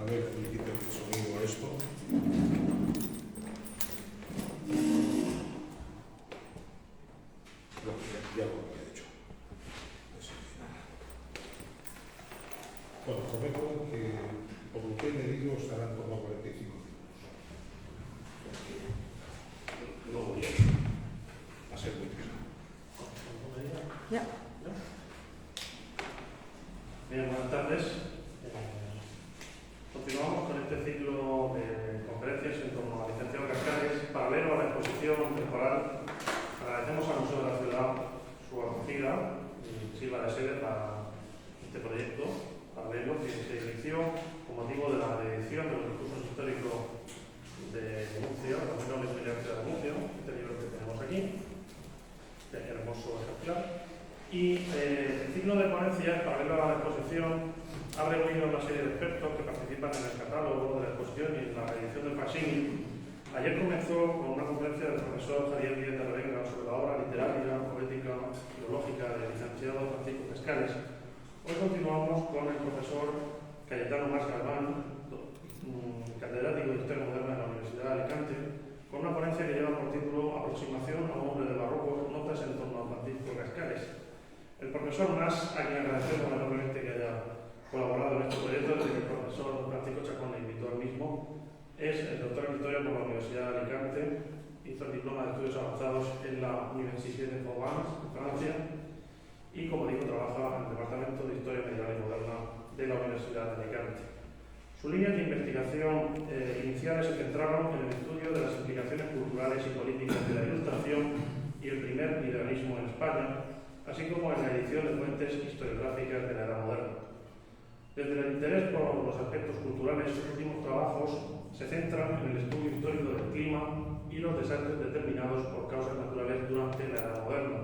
ver, le quito el sonido a esto. Ya lo había hecho. Bueno, comento que por lo que he medido estará en torno a 45 minutos. No voy a ser muy pesado. Ya. Bien, buenas tardes. Continuamos con este ciclo de conferencias en torno a licenciado Cascales, paralelo a la exposición temporal. Agradecemos al Museo de la Ciudad su acogida y sirva de sede para este proyecto paralelo que se inició con motivo de la reedición de los discursos históricos de Murcia, la menor experiencia de Murcia, este libro que tenemos aquí, este hermoso ejemplar. Y el ciclo de ponencias paralelo a la exposición ha reunido una serie de expertos que participan en el catálogo de la exposición y en la edición del facsímil. Ayer comenzó con una conferencia del profesor Javier Díez de Revenga sobre la obra literaria, poética, filológica del licenciado Francisco Cascales. Hoy continuamos con el profesor Cayetano Mas Galván, catedrático de Historia Moderna de la Universidad de Alicante, con una ponencia que lleva por título Aproximación a un hombre del barroco, notas en torno a Francisco Cascales. El profesor Mas, a quien agradecemos enormemente que haya colaborado en este proyecto, desde que el profesor Francisco Chacón le invitó al mismo, es el doctor en Historia por la Universidad de Alicante, hizo el diploma de estudios avanzados en la Université de Provence, en Francia, y como digo, trabaja en el Departamento de Historia Medieval y Moderna de la Universidad de Alicante. Sus líneas de investigación iniciales se centraron en el estudio de las implicaciones culturales y políticas de la Ilustración y el primer liberalismo en España, así como en la edición de fuentes historiográficas de la Edad Moderna. Desde el interés por los aspectos culturales, sus últimos trabajos se centran en el estudio histórico del clima y los desastres determinados por causas naturales durante la Edad Moderna,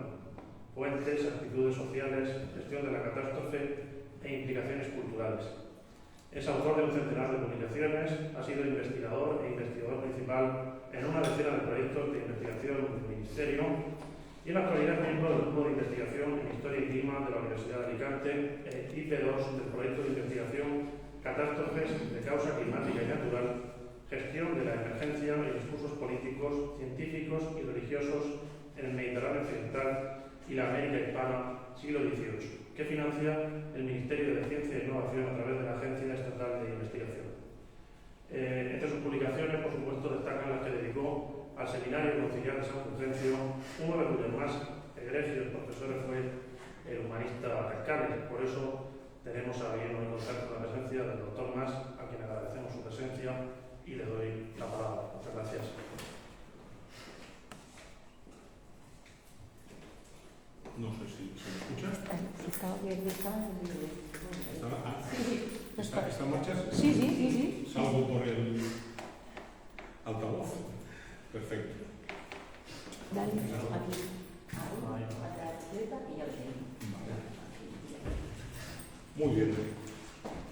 fuentes, actitudes sociales, gestión de la catástrofe e implicaciones culturales. Es autor de un centenar de publicaciones, ha sido investigador e investigador principal en una decena de proyectos de investigación del Ministerio y en la actualidad es miembro del Grupo de Investigación en Historia y Clima de la Universidad de Alicante e IP2 del proyecto de investigación Catástrofes de causa climática y natural, gestión de la emergencia y discursos políticos, científicos y religiosos en el Mediterráneo Occidental y la América Hispana, siglo XVIII, que financia el Ministerio de Ciencia e Innovación a través de la Agencia Estatal de Investigación. Entre sus publicaciones, por supuesto, destacan las que dedicó al Seminario Conciliar de San Fulgencio, uno de cuyos más egregios profesores fue el humanista Cascales. Por eso tenemos a bien hoy contar con la presencia del doctor Mas, a quien agradecemos su presencia y le doy la palabra. Muchas gracias. No sé si se me escucha. Está bien, ¿Están marchas? Sí. Salgo por el altavoz. Perfecto. Dale, aquí. Muy bien.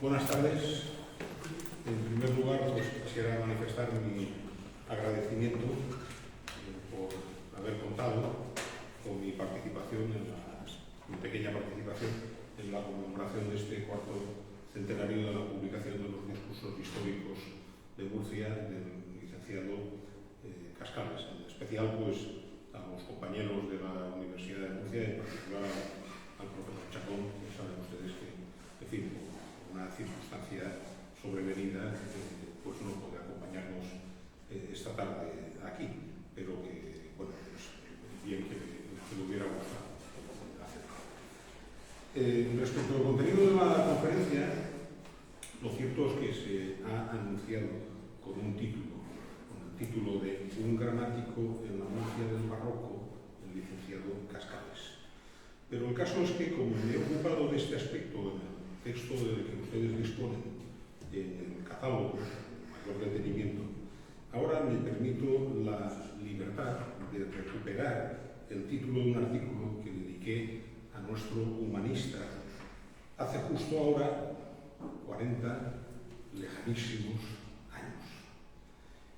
Buenas tardes. En primer lugar, pues quisiera manifestar mi agradecimiento por haber contado con mi participación, mi pequeña participación en la conmemoración de este cuarto centenario de la publicación de los discursos históricos de Murcia del licenciado Cascales. En especial, pues, a los compañeros de la Universidad de Murcia, en particular al profesor Chacón, que saben ustedes que, en fin, por una circunstancia sobrevenida, pues no puede acompañarnos esta tarde aquí, pero que, bueno, pues bien que lo hubiera gustado hacer. Respecto al contenido de la conferencia, lo cierto es que se ha anunciado con el título de Un gramático en la Murcia del barroco, el licenciado Cascales. Pero el caso es que, como me he ocupado de este aspecto en el texto del que ustedes disponen, en el catálogo, mayor detenimiento, ahora me permito la libertad de recuperar el título de un artículo que dediqué a nuestro humanista hace justo ahora 40 lejanísimos años.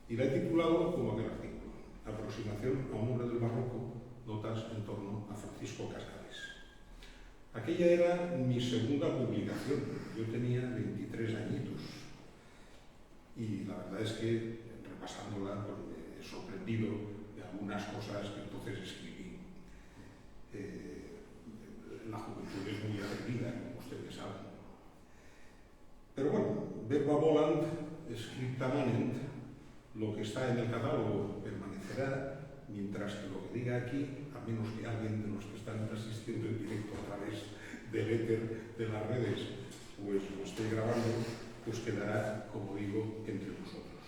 Y la he titulado como aquel artículo, Aproximación a un hombre del barroco, notas en torno a Francisco Cascales. Aquella era mi segunda publicación, yo tenía 23 añitos. y la verdad es que repasándola pues, me he sorprendido de algunas cosas que entonces escribí. La juventud es muy atrevida, como ustedes saben. Pero bueno, verba volant, scripta manent, lo que está en el catálogo permanecerá, mientras que lo que diga aquí, a menos que alguien de los que están asistiendo en directo a través del éter de las redes, pues lo esté grabando, pues quedará, como digo, entre nosotros.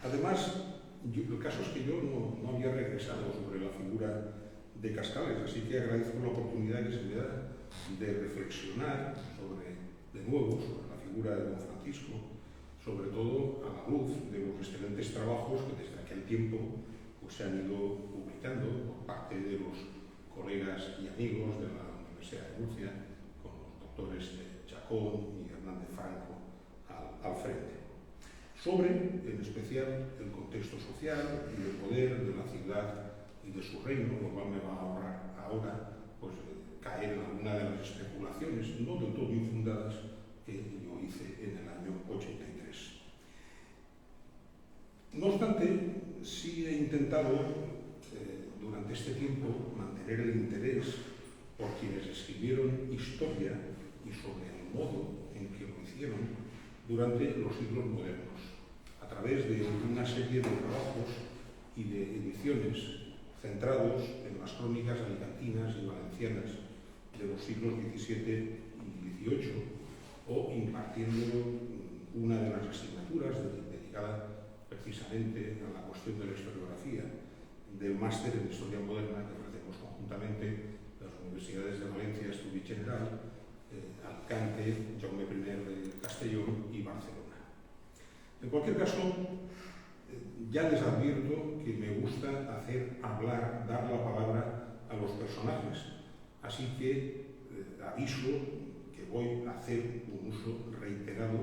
Además, el caso es que yo no había regresado sobre la figura de Cascales, así que agradezco la oportunidad que se me da de reflexionar de nuevo sobre la figura de don Francisco, sobre todo a la luz de los excelentes trabajos que desde aquel tiempo pues, se han ido publicando por parte de los colegas y amigos de la Universidad de Murcia, con los doctores Chacón y Hernández Franco al frente. Sobre, en especial, el contexto social y el poder de la ciudad y de su reino, lo cual me va a ahorrar ahora pues, caer en alguna de las especulaciones, no del todo infundadas, que yo hice en el año 83. No obstante, sí he intentado durante este tiempo mantener el interés por quienes escribieron historia y sobre el modo en que lo hicieron durante los siglos modernos, a través de una serie de trabajos y de ediciones centrados en las crónicas alicantinas y valencianas de los siglos XVII y XVIII, o impartiendo una de las asignaturas dedicada precisamente a la cuestión de la historiografía del máster en Historia Moderna que ofrecemos conjuntamente las universidades de Valencia, Estudi General, Alicante, Jaume I de Castellón y Barcelona. En cualquier caso, ya les advierto que me gusta hacer hablar, dar la palabra a los personajes, así que aviso que voy a hacer un uso reiterado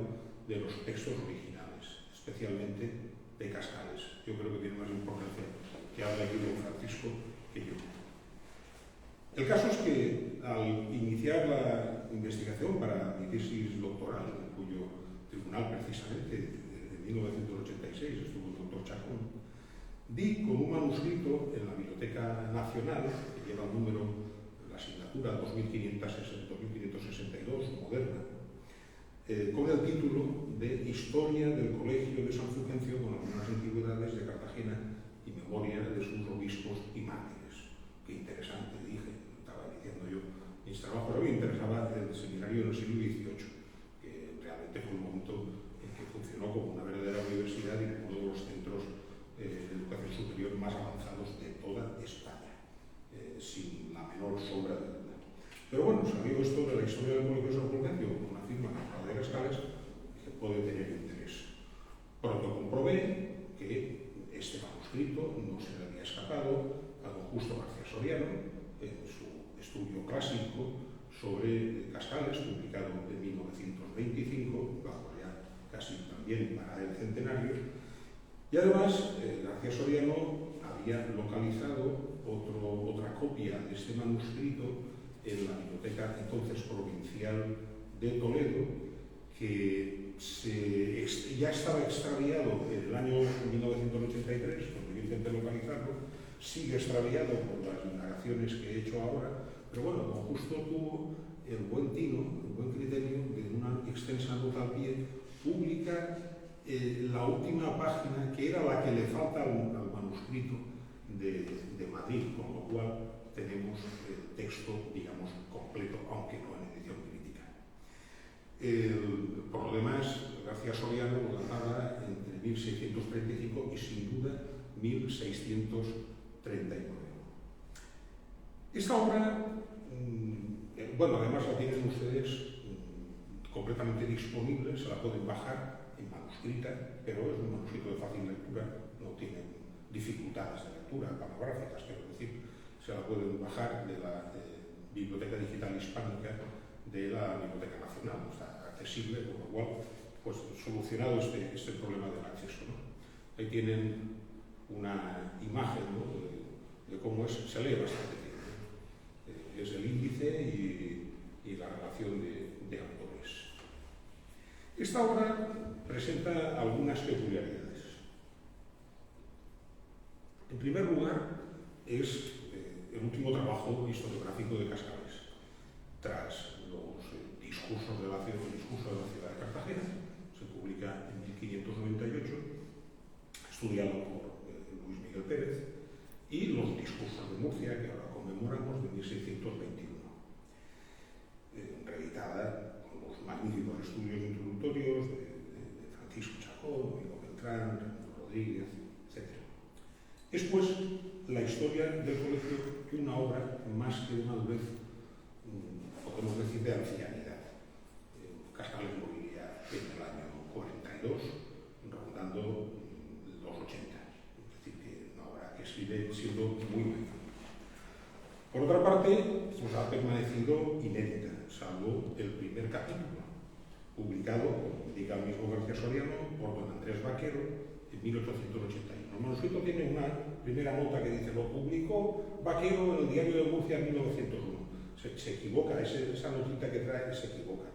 de los textos originales, especialmente de Cascales. Yo creo que tiene más importancia que hable aquí don Francisco que yo. El caso es que al iniciar la investigación para mi tesis doctoral, en cuyo tribunal precisamente de 1986 estuvo el doctor Chacón, di con un manuscrito en la Biblioteca Nacional, que lleva el número, la asignatura 2562, moderna, con el título de Historia del Colegio de San Fulgencio con algunas antigüedades de Cartagena y memoria de sus obispos y mártires. Qué interesante, dije, estaba diciendo yo, mis trabajos. A mí me interesaba el seminario en el siglo XVIII, que realmente fue un momento en que funcionó como una verdadera universidad y uno de los centros de educación superior más avanzados de toda España, sin la menor sombra de duda. Pero bueno, salió esto de la historia del Colegio de San Fulgencio con una firma de Cascales que puede tener interés. Pronto comprobé que este manuscrito no se le había escapado a don Justo García Soriano en su estudio clásico sobre Cascales, publicado en 1925, bajo ya casi también para el centenario. Y además, García Soriano había localizado otra copia de este manuscrito en la biblioteca entonces provincial de Toledo, que ya estaba extraviado en el año 1983, cuando yo intenté localizarlo, sigue extraviado por las indagaciones que he hecho ahora, pero bueno, don Justo tuvo el buen tino, el buen criterio de una extensa nota al pie, publica la última página, que era la que le falta al manuscrito de Madrid, con lo cual tenemos el texto, digamos, completo, aunque no en edición crítica. Por lo demás, García Soriano lo databa entre 1635 y sin duda 1639. Esta obra, bueno, además la tienen ustedes completamente disponible, se la pueden bajar en manuscrita, pero es un manuscrito de fácil lectura, no tiene dificultades de lectura panográficas, quiero decir, se la pueden bajar de la Biblioteca Digital Hispánica de la Biblioteca Nacional, está accesible, con lo cual, pues solucionado este problema del acceso, ¿no? Ahí tienen una imagen, ¿no?, de cómo se lee bastante bien, ¿no? Es el índice y la relación de autores. Esta obra presenta algunas peculiaridades. En primer lugar, es el último trabajo historiográfico de Cascales, tras los discursos de el discurso de la ciudad de Cartagena. Se publica en 1598, estudiado por Luis Miguel Pérez, y los discursos de Murcia, que ahora conmemoramos, de 1621, reeditada con los magníficos estudios introductorios de Francisco Chacón, Domingo Beltrán, Rodríguez, etc. Es pues la historia del colegio una obra más que de madurez, podemos decir, de ancianidad. Cascales moriría en el año 42, rondando los 80. Es decir, que una obra que sigue siendo muy buena. Por otra parte, pues ha permanecido inédita, salvo el primer capítulo, publicado, como indica el mismo García Soriano, por don Andrés Vaquero en 1881. El manuscrito tiene una primera nota que dice: lo publicó Vaquero en el Diario de Murcia en 1901. Se equivoca, esa notita que trae se equivoca.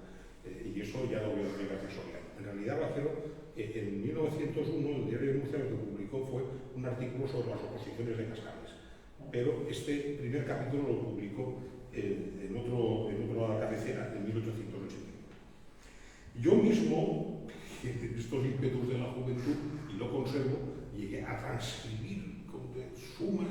Y eso ya lo vio el García Soriano. En realidad, Vaquero, en 1901, el Diario de Murcia lo que publicó fue un artículo sobre las oposiciones de Cascales. Pero este primer capítulo lo publicó en otra cabecera, en 1881. Yo mismo, en estos ímpetus de la juventud, y lo conservo, llegué a transcribir con suma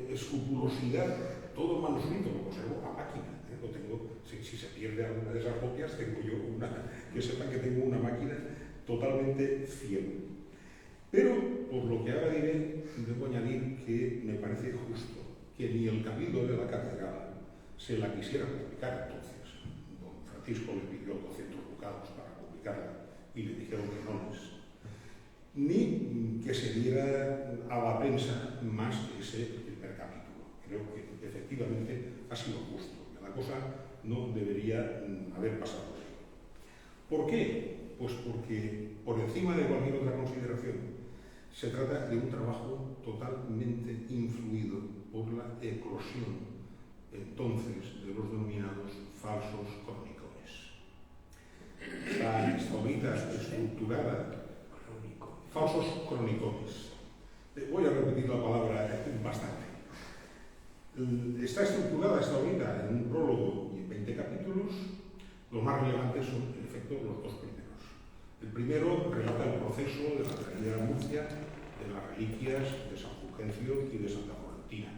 escrupulosidad todo el manuscrito, lo conservo a máquina. Lo tengo, si se pierde alguna de esas copias, tengo yo una, que sepan que tengo una máquina totalmente fiel. Pero, por lo que ahora diré, debo añadir que me parece justo que ni el cabildo de la catedral se la quisiera publicar entonces. Don Francisco le pidió 200 ducados para publicarla y le dijeron que no es. Ni que se diera a la prensa más que ese primer capítulo. Creo que efectivamente ha sido justo. La cosa no debería haber pasado así. ¿Por qué? Pues porque, por encima de cualquier otra consideración, se trata de un trabajo totalmente influido por la eclosión entonces de los denominados falsos cronicones. Esta obra estructurada, falsos cronicones. Voy a repetir la palabra bastante. Está estructurada esta obra en un prólogo y en 20 capítulos. Los más relevantes son, en efecto, los dos primeros. El primero relata el proceso de la traída a Murcia de las reliquias de San Fulgencio y de Santa Florentina.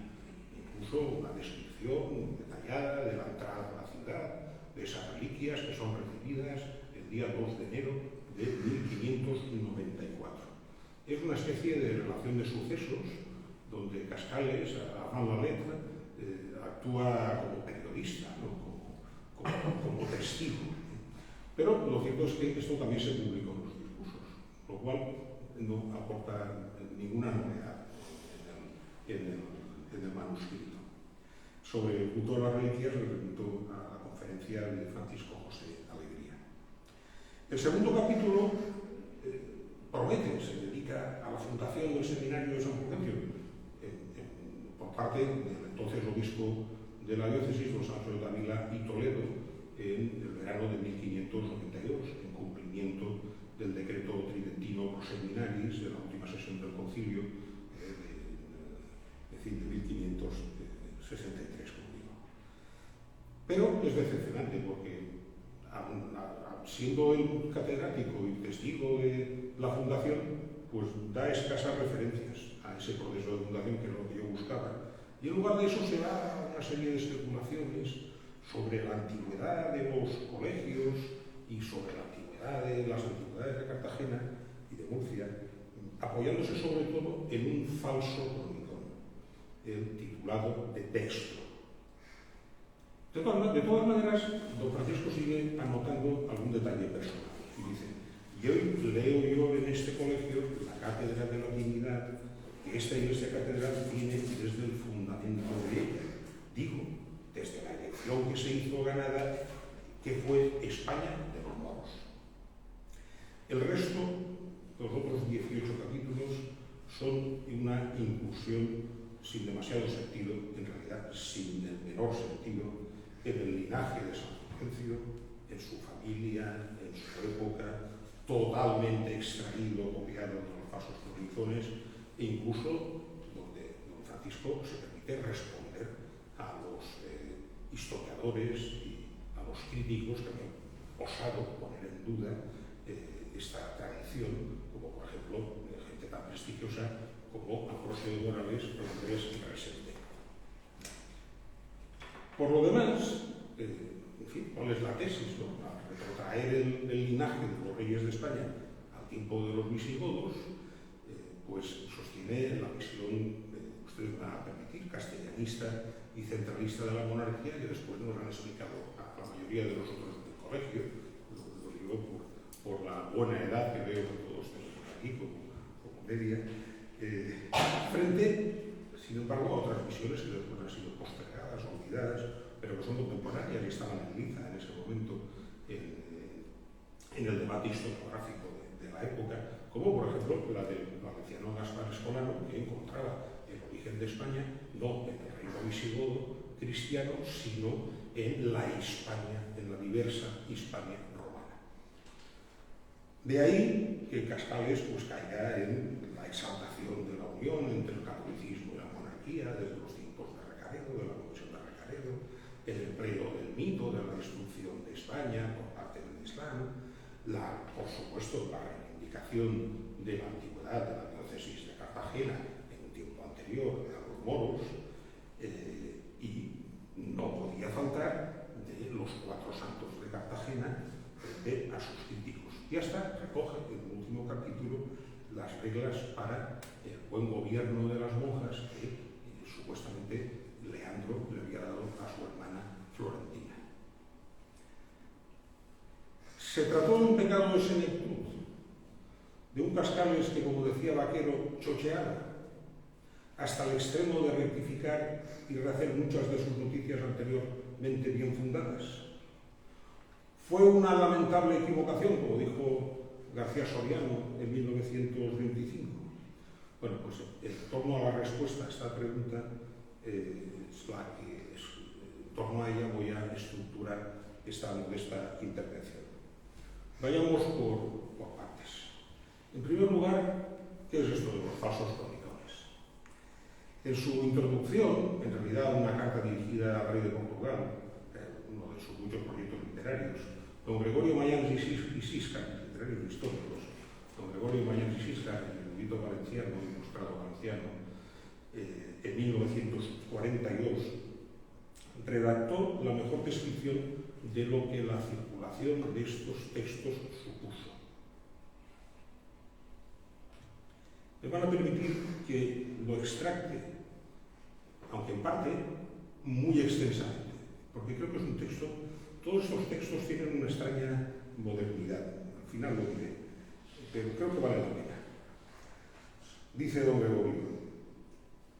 Incluso una descripción detallada de la entrada a la ciudad, de esas reliquias que son recibidas el día 2 de enero de 1594. Es una especie de relación de sucesos donde Cascales, a la letra, actúa como periodista, ¿no? como testigo. Pero lo cierto es que esto también se publicó en los discursos, lo cual no aporta ninguna novedad en el manuscrito. Sobre el culto de las reliquias le remito a la conferencia de Francisco José Alegría. El segundo capítulo promete, se dedica a la fundación del seminario de San Fulgencio por parte del entonces obispo de la diócesis, don Sancho de Dávila y Toledo, en el verano de 1592, en cumplimiento del decreto tridentino Pro Seminaris de la última sesión del concilio, de 1563, como digo. Pero es decepcionante porque, siendo el catedrático y testigo de la fundación, pues da escasas referencias a ese proceso de fundación, que es lo que yo buscaba. Y en lugar de eso se va a una serie de especulaciones sobre la antigüedad de los colegios y sobre la antigüedad de las antigüedades de Cartagena y de Murcia, apoyándose sobre todo en un falso cronicón, el titulado de texto. De todas maneras, don Francisco sigue anotando algún detalle personal y dice: y hoy leo yo en este colegio la cátedra de la dignidad, que esta iglesia catedral tiene desde el fundamento de ella. Digo, desde la elección que se hizo ganada, que fue España de los moros. El resto, los otros 18 capítulos, son una incursión sin demasiado sentido, en realidad sin el menor sentido, en el linaje de San Fulgencio, en su familia, en su época, totalmente extraído, copiado de los falsos cronicones, e incluso donde don Francisco se permite responder a los historiadores y a los críticos que han osado poner en duda esta tradición, como por ejemplo gente tan prestigiosa como Ambrosio de Morales o Andrés Resende. Por lo demás, en fin, ¿cuál es la tesis? ¿No? A retrotraer el linaje de los reyes de España al tiempo de los visigodos, pues sostiene la visión, ustedes me van a permitir, castellanista y centralista de la monarquía, que después nos han explicado a la mayoría de nosotros del colegio. Lo digo por la buena edad que veo que todos tenemos aquí como media, frente, sin embargo, a otras visiones que después han sido postergadas, olvidadas, pero que son contemporáneas y estaban en liza en ese momento en el debate historiográfico de la época, como por ejemplo la del valenciano Gaspar Escolano, que encontraba el origen de España no en el reino visigodo cristiano, sino en la Hispania, en la diversa Hispania romana. De ahí que Cascales pues caiga en la exaltación de la unión entre el catolicismo y la monarquía desde los tiempos de Recaredo, de la Comisión de Recaredo, el empleo del mito de la destrucción de España por parte del Islam, por supuesto, la reivindicación de la antigüedad de la diócesis de Cartagena en un tiempo anterior a los moros, y no podía faltar de los 4 santos de Cartagena frente a sus críticos. Y hasta recoge en el último capítulo las reglas para el buen gobierno de las monjas que supuestamente Leandro le había dado a su hermana Florentina. Se trató de un pecado de senectud, de un Cascales que, como decía Vaquero, chocheaba hasta el extremo de rectificar y rehacer muchas de sus noticias anteriormente bien fundadas. Fue una lamentable equivocación, como dijo García Soriano en 1925. Bueno, pues en torno a la respuesta a esta pregunta es la que en torno a ella voy a estructurar esta modesta intervención. Vayamos por partes. En primer lugar, ¿qué es esto de los falsos cronicones? En su introducción, en realidad una carta dirigida al rey de Portugal, uno de sus muchos proyectos literarios, don Gregorio Mayans y Siscar, literarios históricos, don Gregorio Mayans y Siscar, el erudito valenciano, ilustrado valenciano, en 1942, redactó la mejor descripción de lo que la circulación de estos textos supuso. Me van a permitir que lo extracte, aunque en parte muy extensamente, porque creo que es un texto, todos estos textos tienen una extraña modernidad, al final lo diré, pero creo que vale la pena. Dice don Gregorio,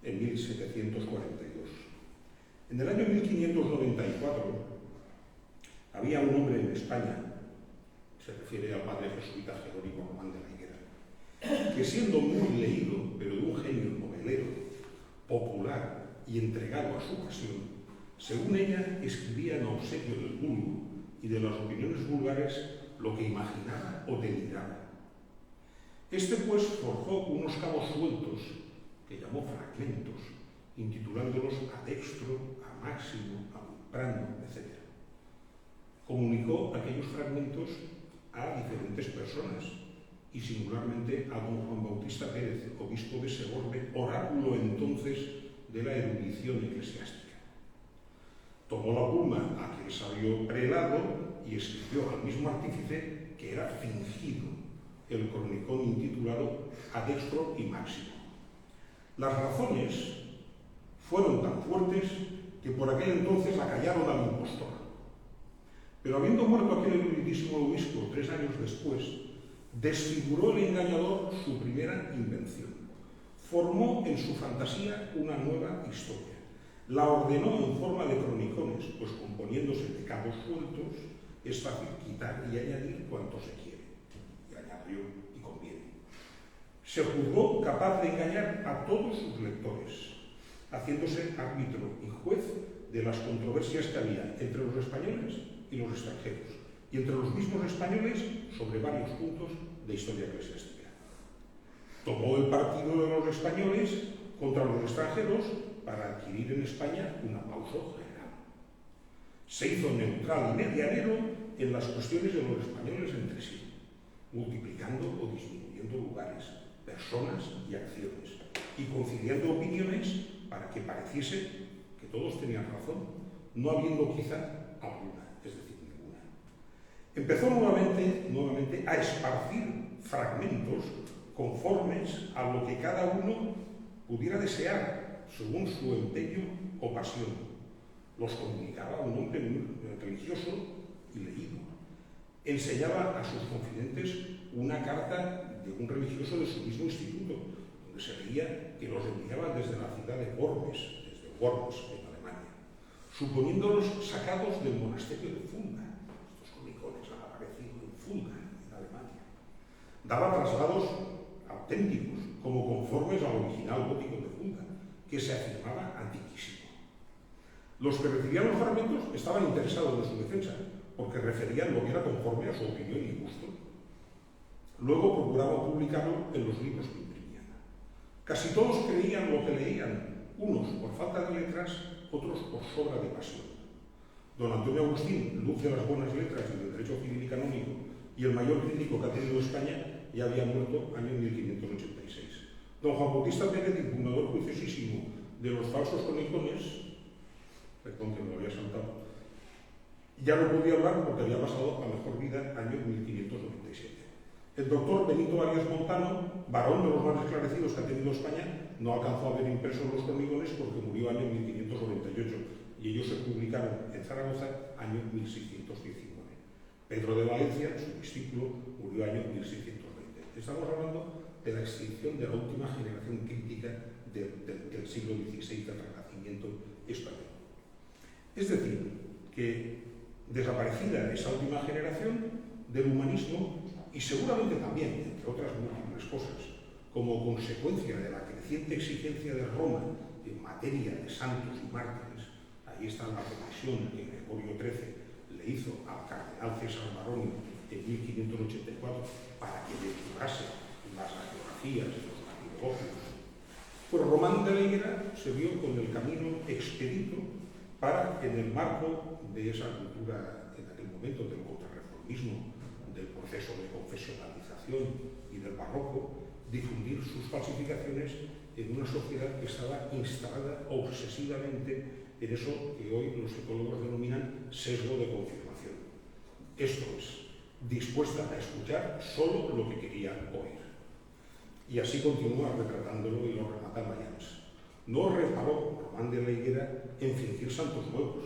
en 1742, en el año 1594 había un hombre en España, se refiere al padre jesuita Jerónimo Román de la Higuera, que siendo muy leído, pero de un genio novelero, popular y entregado a su pasión, según ella escribía en obsequio del vulgo y de las opiniones vulgares lo que imaginaba o deliraba. Este pues forjó unos cabos sueltos, que llamó fragmentos, intitulándolos a Dextro, a Máximo, a Prano, etc. Comunicó aquellos fragmentos a diferentes personas y singularmente a don Juan Bautista Pérez, obispo de Segorbe, oráculo entonces de la erudición eclesiástica. Tomó la pluma a aquel sabio prelado y escribió al mismo artífice que era fingido el cronicón intitulado Adextro y Máximo. Las razones fueron tan fuertes que por aquel entonces acallaron al impostor. Pero habiendo muerto aquel eruditísimo obispo 3 años después, desfiguró el engañador su primera invención. Formó en su fantasía una nueva historia. La ordenó en forma de cronicones, pues componiéndose de cabos sueltos, es fácil quitar y añadir cuanto se quiere. Y añadió y conviene. Se juzgó capaz de engañar a todos sus lectores, haciéndose árbitro y juez de las controversias que había entre los españoles y los extranjeros, y entre los mismos españoles sobre varios puntos de historia eclesiástica. Tomó el partido de los españoles contra los extranjeros para adquirir en España un aplauso general. Se hizo neutral y medianero en las cuestiones de los españoles entre sí, multiplicando o disminuyendo lugares, personas y acciones, y conciliando opiniones para que pareciese que todos tenían razón, no habiendo quizá alguna, es decir, ninguna. Empezó nuevamente a esparcir fragmentos conformes a lo que cada uno pudiera desear, según su empeño o pasión. Los comunicaba un hombre religioso y leído. Enseñaba a sus confidentes una carta de un religioso de su mismo instituto, donde se veía que los enviaba desde la ciudad de Worms, en Alemania, suponiéndolos sacados del monasterio de Fulda. Estos cronicones han aparecido en Fulda, en Alemania. Daba traslados auténticos, como conformes al original gótico de Fulda, que se afirmaba antiquísimo. Los que recibían los fragmentos estaban interesados en su defensa, porque referían lo que era conforme a su opinión y gusto. Luego procuraba publicarlo en los libros que imprimían. Casi todos creían lo que leían, unos por falta de letras, otros por sobra de pasión. Don Antonio Agustín, luz de las buenas letras y del derecho civil y canónico, y el mayor crítico que ha tenido España, ya había muerto año 1586. Don Juan Bautista Pérez, impugnador juiciosísimo de los falsos cronicones, perdón que me lo había saltado, ya no podía hablar porque había pasado a mejor vida año 1597. El doctor Benito Arias Montano, varón de los más esclarecidos que ha tenido España, no alcanzó a ver impresos los cronicones porque murió año 1598 y ellos se publicaron en Zaragoza año 1619. Pedro de Valencia, su discípulo, murió año 1620. Estamos hablando de la extinción de la última generación crítica del siglo XVI, del Renacimiento español. Es decir, que desaparecida esa última generación del humanismo, y seguramente también, entre otras múltiples cosas, como consecuencia de la creciente exigencia de Roma en materia de santos y mártires, ahí está la petición que Gregorio XIII le hizo al cardenal César Baronio en 1584 para que depurase las hagiografías de los martirologios. Pues Román de la Higuera se vio con el camino expedito para, en el marco de esa cultura en aquel momento del contrarreformismo, del proceso de confesionalización y del barroco, difundir sus falsificaciones en una sociedad que estaba instalada obsesivamente en eso que hoy los psicólogos denominan sesgo de confirmación. Esto es, dispuesta a escuchar solo lo que quería oír. Y así continúa retratándolo y lo remata Mayans. No reparó Román de la Higuera en fingir santos nuevos,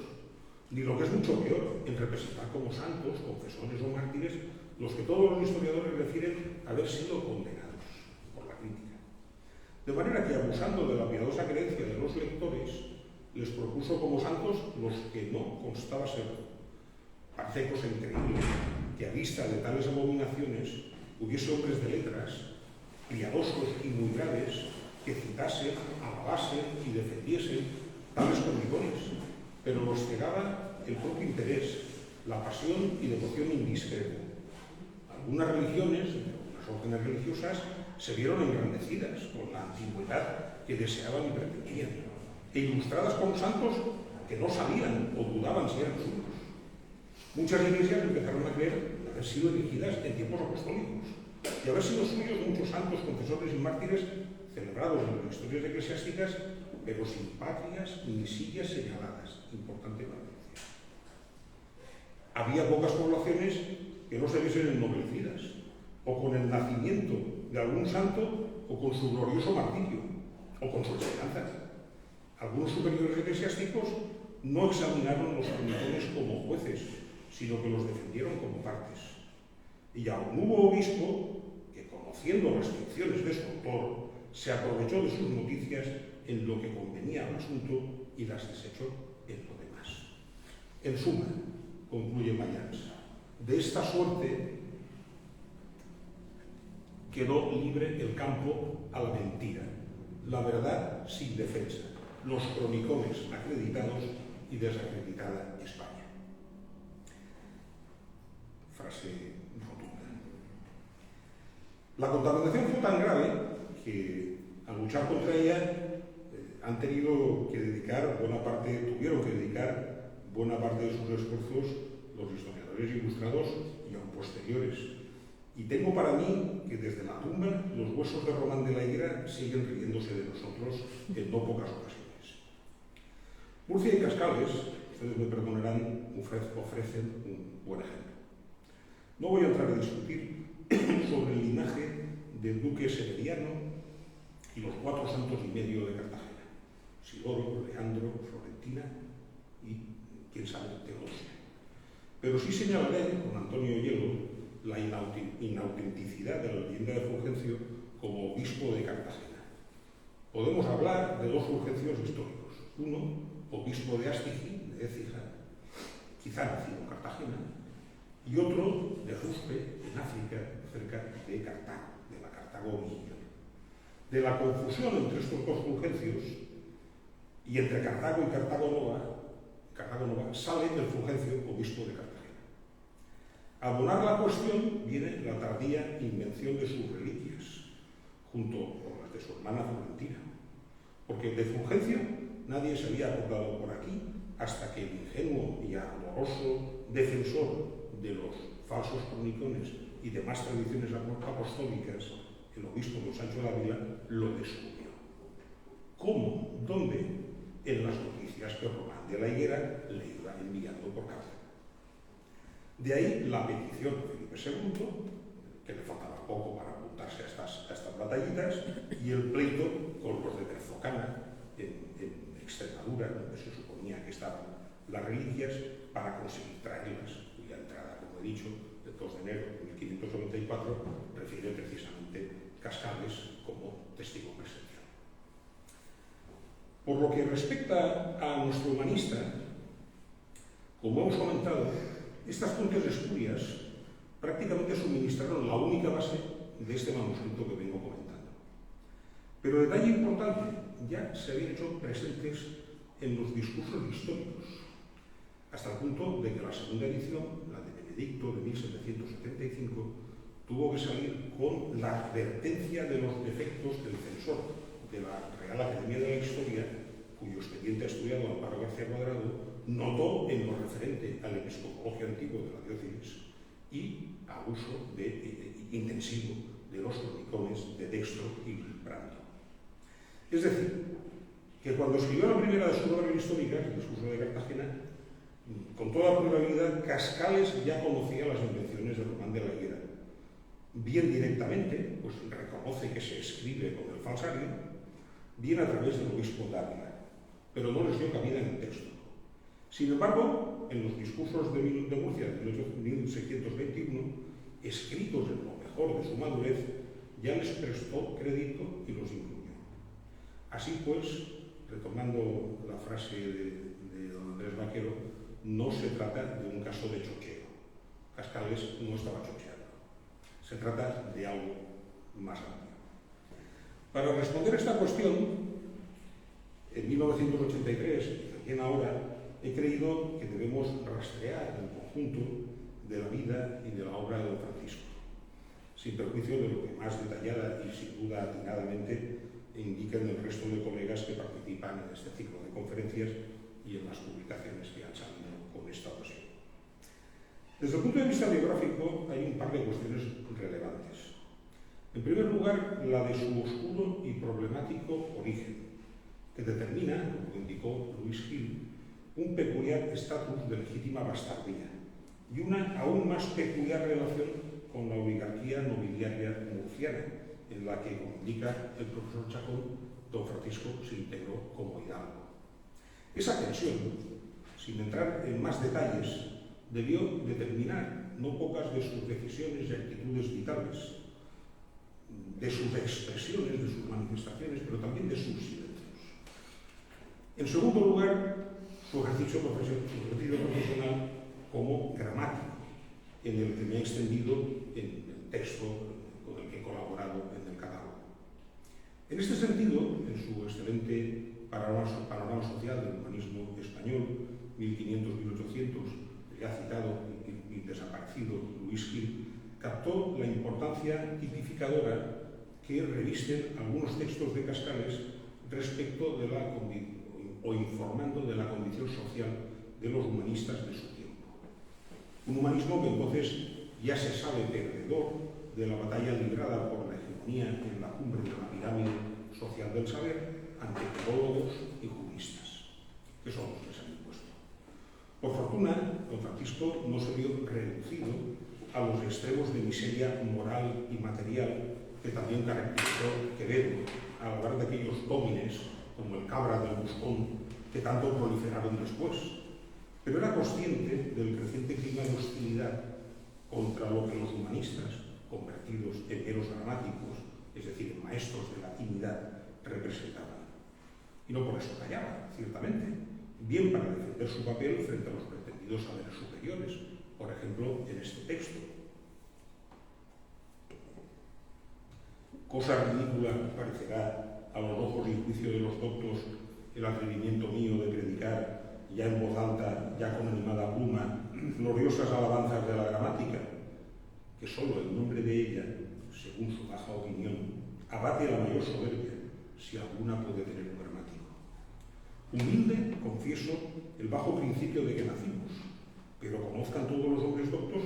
ni lo que es mucho peor, en representar como santos, confesores o mártires, los que todos los historiadores refieren haber sido condenados por la crítica. De manera que, abusando de la piadosa creencia de los lectores, les propuso como santos los que no constaba ser. Parece cosa increíble que a vista de tales abominaciones hubiese hombres de letras, piadosos y muy graves, que citasen, alabasen y defendiesen tales cronicones, pero los cegaba el propio interés, la pasión y devoción indiscreta. Algunas religiones, algunas órdenes religiosas, se vieron engrandecidas con la antigüedad que deseaban y pretendían, e ilustradas con santos que no sabían o dudaban si eran suyos. Muchas iglesias empezaron a creer haber sido elegidas en tiempos apostólicos y haber sido suyos muchos santos, confesores y mártires celebrados en las historias eclesiásticas, pero sin patrias ni sillas señaladas. Importante advertencia. Había pocas poblaciones que no se viesen ennoblecidas, o con el nacimiento de algún santo, o con su glorioso martirio, o con su esperanza. Algunos superiores eclesiásticos no examinaron los cronicones como jueces, sino que los defendieron como partes. Y aún hubo obispo que, conociendo restricciones de su autor, se aprovechó de sus noticias en lo que convenía al asunto y las desechó en lo demás. En suma, concluye Mayans, de esta suerte quedó libre el campo a la mentira, la verdad sin defensa, los cronicones acreditados y desacreditada España. frase rotunda. La contaminación fue tan grave que al luchar contra ella tuvieron que dedicar buena parte de sus esfuerzos los historiadores ilustrados y aún posteriores. Y tengo para mí que desde la tumba los huesos de Román de la Higuera siguen riéndose de nosotros en no pocas ocasiones. Murcia y Cascales, ustedes me perdonarán, ofrecen un buen ejemplo. No voy a entrar a discutir sobre el linaje del duque Severiano y los 4 santos y medio de Cartagena: Sidoro, Leandro, Florentina y, quién sabe, Teodosia. Pero sí señalaré, con Antonio Hielo, la inautenticidad de la leyenda de Fulgencio como obispo de Cartagena. Podemos hablar de 2 Fulgencios históricos. Uno, obispo de Astigi, de Écija, quizá nacido en Cartagena, y otro de Ruspe, en África, cerca de Cartago, de la Cartago original. De la confusión entre estos 2 Fulgencios y entre Cartago y Cartago Nova, sale el Fulgencio obispo de Cartagena. A abonar la cuestión viene la tardía invención de sus reliquias, junto con las de su hermana Florentina, porque de Fulgencio nadie se había acordado por aquí hasta que el ingenuo y amoroso defensor de los falsos cronicones y demás tradiciones apostólicas, el obispo don Sancho de Ávila, lo descubrió. ¿Cómo? ¿Dónde? En las noticias que Román de la Higuera le iba enviando por carta. De ahí la petición de Felipe II, que le faltaba poco para apuntarse a estas batallitas, y el pleito con los de Terzocana, en Extremadura, donde se suponía que estaban las reliquias, para conseguir traerlas, cuya entrada, como he dicho, el 2 de enero de 1594, refiere precisamente Cascales como testigo presencial. Por lo que respecta a nuestro humanista, como hemos comentado, estas fuentes espurias prácticamente suministraron la única base de este manuscrito que vengo comentando. Pero detalle importante, ya se habían hecho presentes en los discursos históricos, hasta el punto de que la segunda edición, la de Benedicto de 1775, tuvo que salir con la advertencia de los defectos del censor de la Real Academia de la Historia, cuyo expediente ha estudiado Amparo García Cuadrado, notó en lo referente al episcopologio antiguo de la diócesis y al uso intensivo de los cronicones de Dextro y Brando. Es decir, que cuando escribió la primera de sus obras históricas, el discurso de Cartagena, con toda probabilidad Cascales ya conocía las invenciones de Román de la Higuera. Bien directamente, pues reconoce que se escribe con el falsario, bien a través del obispo de Ávila, pero no les dio cabida en el texto. Sin embargo, en los discursos de Murcia de 1621, escritos en lo mejor de su madurez, ya les prestó crédito y los incluyó. Así pues, retomando la frase de don Andrés Vaquero, no se trata de un caso de chocheo. Cascales no estaba chocheando. Se trata de algo más amplio. Para responder a esta cuestión, en 1983, y también ahora, he creído que debemos rastrear el conjunto de la vida y de la obra de don Francisco, sin perjuicio de lo que más detallada y sin duda atinadamente indican el resto de colegas que participan en este ciclo de conferencias y en las publicaciones que han salido con esta ocasión. Desde el punto de vista biográfico hay un par de cuestiones relevantes. En primer lugar, la de su oscuro y problemático origen, que determina, como indicó Luis Gil, un peculiar estatus de legítima bastardía y una aún más peculiar relación con la oligarquía nobiliaria murciana, en la que, como indica el profesor Chacón, don Francisco se integró como hidalgo. Esa tensión, sin entrar en más detalles, debió determinar no pocas de sus decisiones y actitudes vitales, de sus expresiones, de sus manifestaciones, pero también de sus silencios. En segundo lugar, su ejercicio profesional como gramático, en el que me he extendido en el texto con el que he colaborado en el catálogo. En este sentido, en su excelente panorama social del humanismo español, 1500-1800, ya citado y desaparecido Louis Hill, captó la importancia tipificadora que revisten algunos textos de Cascales respecto de o informando de la condición social de los humanistas de su tiempo. Un humanismo que entonces ya se sabe perdedor de la batalla librada por la hegemonía en la cumbre de la pirámide social del saber ante teólogos y juristas, que son los que se han impuesto. Por fortuna, don Francisco no se vio reducido a los extremos de miseria moral y material que también caracterizó Quevedo al hablar de aquellos dómines como el Cabra del Buscón que tanto proliferaron después. Pero era consciente del creciente clima de hostilidad contra lo que los humanistas, convertidos en meros gramáticos, es decir, en maestros de latinidad, representaban. Y no por eso callaba, ciertamente, bien para defender su papel frente a los pretendidos saberes superiores, por ejemplo, en este texto. Cosa ridícula parecerá a los ojos y juicio de los doctos el atrevimiento mío de predicar, ya en voz alta, ya con animada pluma, gloriosas alabanzas de la gramática, que solo el nombre de ella, según su baja opinión, abate a la mayor soberbia, si alguna puede tener un gramático. Humilde, confieso, el bajo principio de que nacimos, pero conozcan todos los hombres doctos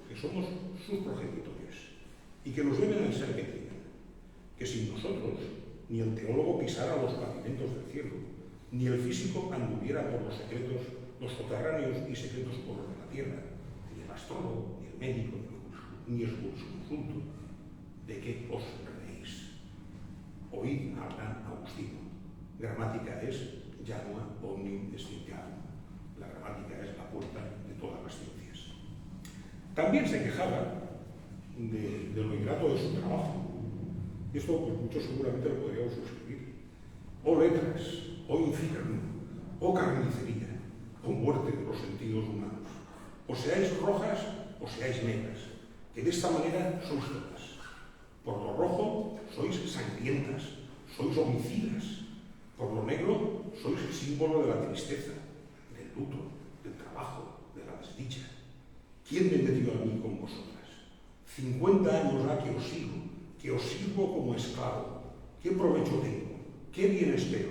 que somos sus progenitores y que nos deben al ser que tienen, que sin nosotros ni el teólogo pisara los pavimentos del cielo, ni el físico anduviera por los secretos, los soterráneos y secretos poros de la tierra, ni el astrólogo, ni el médico, ni el jurisconsulto. ¿De qué os reís? Oíd al gran Agustino. Gramática es janua omnium scientiarum. La gramática es la puerta de todas las ciencias. También se quejaba de lo ingrato de su trabajo. Y esto, pues muchos seguramente lo podríamos suscribir. Oh letras, oh infierno, oh carnicería, oh muerte de los sentidos humanos. O seáis rojas o seáis negras, que de esta manera sois todas. Por lo rojo sois sangrientas, sois homicidas. Por lo negro sois el símbolo de la tristeza, del luto, del trabajo, de la desdicha. ¿Quién me metió a mí con vosotras? 50 años ha que os sigo, que os sirvo como esclavo. ¿Qué provecho tengo? ¿Qué bien espero?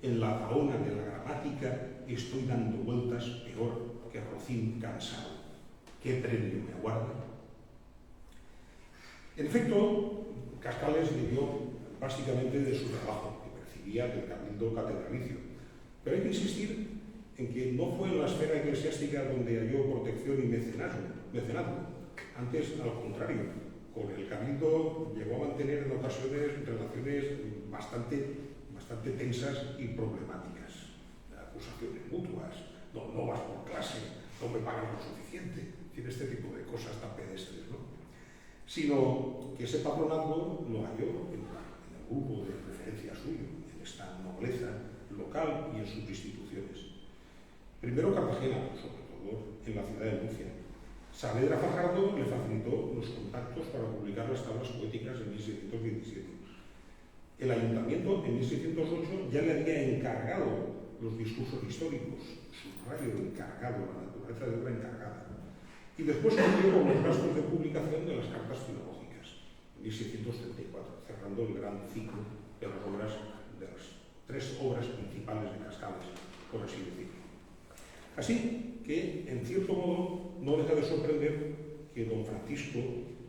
En la zaona de la gramática estoy dando vueltas peor que rocín cansado. ¿Qué premio me aguarda? En efecto, Cascales vivió básicamente de su trabajo, que percibía del cabildo catedralicio. Pero hay que insistir en que no fue en la esfera eclesiástica donde halló protección y mecenazgo. Antes, al contrario, con el cabildo llegó a mantener en ocasiones relaciones bastante tensas y problemáticas. Acusaciones mutuas, no vas por clase, no me pagan lo suficiente, tiene este tipo de cosas tan pedestres, ¿no? Sino que ese patronazgo lo halló en el grupo de referencia suyo, en esta nobleza local y en sus instituciones. Primero Cartagena, sobre todo en la ciudad de Murcia. Saavedra Fajardo le facilitó los contactos para publicar las tablas poéticas en 1617. El ayuntamiento en 1608 ya le había encargado los discursos históricos, subrayo encargado, la naturaleza de obra encargada. Y después cumplió con los gastos de publicación de las cartas filológicas, en 1634, cerrando el gran ciclo de las obras, de las 3 obras principales de Cascales, por así decirlo. Así que, en cierto modo, no deja de sorprender que don Francisco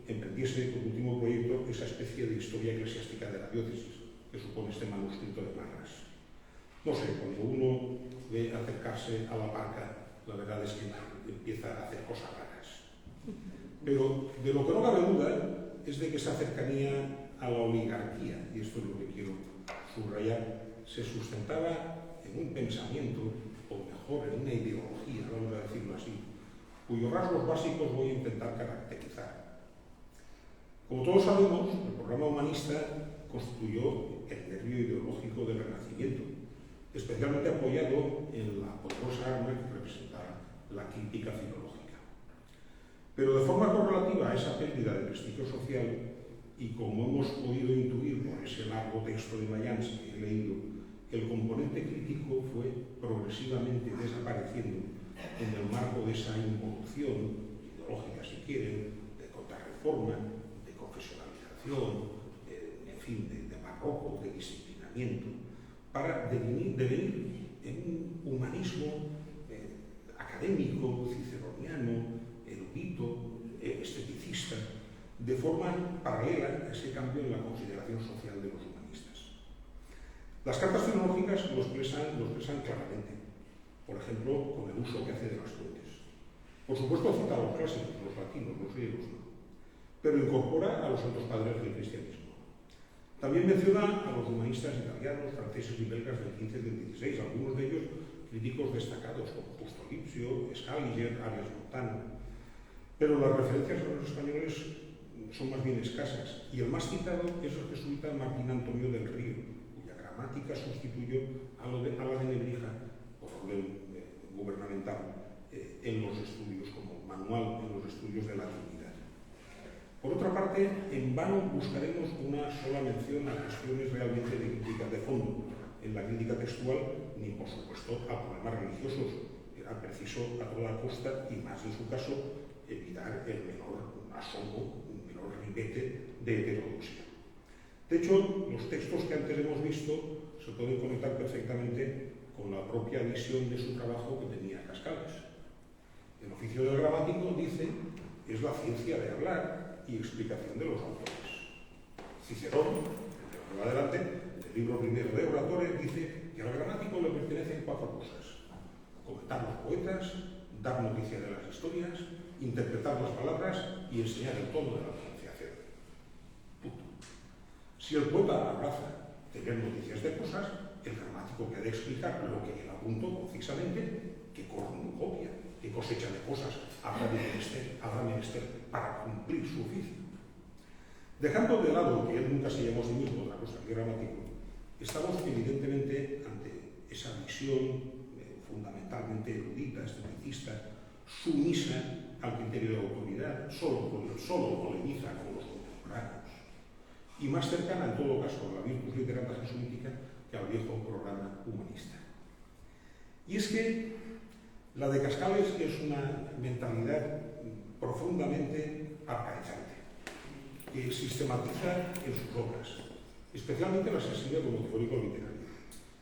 emprendiese como último proyecto esa especie de historia eclesiástica de la diócesis que supone este manuscrito de Marras. No sé, cuando uno ve acercarse a la barca, la verdad es que empieza a hacer cosas raras. Pero de lo que no cabe duda es de que esa cercanía a la oligarquía, y esto es lo que quiero subrayar, se sustentaba en un pensamiento, o mejor, en una ideología, vamos a decirlo así, cuyos rasgos básicos voy a intentar caracterizar. Como todos sabemos, el programa humanista constituyó el nervio ideológico del Renacimiento, especialmente apoyado en la poderosa arma que representaba la crítica filológica. Pero de forma correlativa a esa pérdida de prestigio social, y como hemos podido intuir por ese largo texto de Mayans que he leído, el componente crítico fue progresivamente desapareciendo en el marco de esa involución ideológica, si quieren, reforma, de confesionalización, en fin, de barroco, de disciplinamiento, para devenir en un humanismo académico, ciceroniano, erudito, esteticista, de forma paralela a ese cambio en la consideración social de los humanistas. Las cartas filológicas lo expresan claramente, por ejemplo, con el uso que hace de las fuentes. Por supuesto, cita a los clásicos, los latinos, los griegos, ¿no? Pero incorpora a los santos padres del cristianismo. También menciona a los humanistas italianos, franceses y belgas del 15 y del 16, algunos de ellos críticos destacados como Justo Lipsio, Scaliger, Arias Montano. Pero las referencias a los españoles son más bien escasas, y el más citado es el jesuita Martín Antonio del Río, cuya gramática sustituyó a la de Nebrija por orden gubernamental en los estudios, como manual en los estudios de latinidad. Por otra parte, en vano buscaremos una sola mención a cuestiones realmente de crítica de fondo en la crítica textual, ni por supuesto a problemas religiosos. Era preciso a toda costa, y más en su caso, evitar el menor asomo, un menor ribete de heterodoxia. De hecho, los textos que antes hemos visto se pueden conectar perfectamente con la propia visión de su trabajo que tenía Cascales. El oficio del gramático, dice, es la ciencia de hablar y explicación de los autores. Cicerón, el que va adelante, el libro primero de Oratores, dice que al gramático le pertenecen 4 cosas: comentar los poetas, dar noticia de las historias, interpretar las palabras y enseñar el tono de la pronunciación. Punto. Si el poeta abraza tener noticias de cosas, el gramático que ha de explicar lo que él apuntó concisamente, qué cornucopia, qué cosecha de cosas habrá menester para cumplir su oficio. Dejando de lado que él nunca se llamó a sí mismo otra cosa que gramático, estamos evidentemente ante esa visión fundamentalmente erudita, esteticista, sumisa al criterio de autoridad, solo polemiza con los contemporáneos, y más cercana en todo caso a la virtus literata jesuítica que al viejo programa humanista. Y es que la de Cascales es una mentalidad profundamente arcaizante, que sistematiza en sus obras, especialmente las escribe como teórico literario.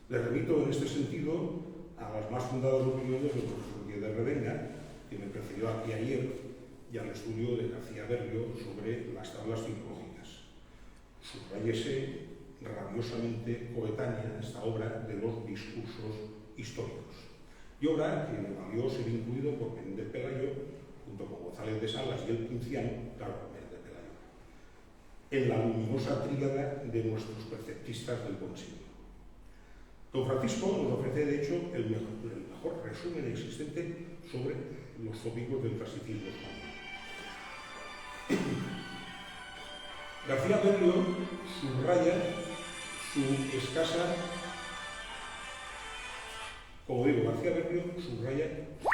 Le remito en este sentido a las más fundadas opiniones del profesor Díaz de Revenga, que me precedió aquí ayer, y al estudio de García Berrio sobre las tablas filológicas. Subrayese rabiosamente coetánea esta obra de los discursos históricos, y obra que me valió ser incluido por Menéndez Pelayo, junto con González de Salas y el Pinciano, claro, Menéndez Pelayo, en la luminosa tríada de nuestros perceptistas del buen siglo. Don Francisco nos ofrece, de hecho, el mejor resumen existente sobre los tópicos del clasicismo español. García Berrio subraya su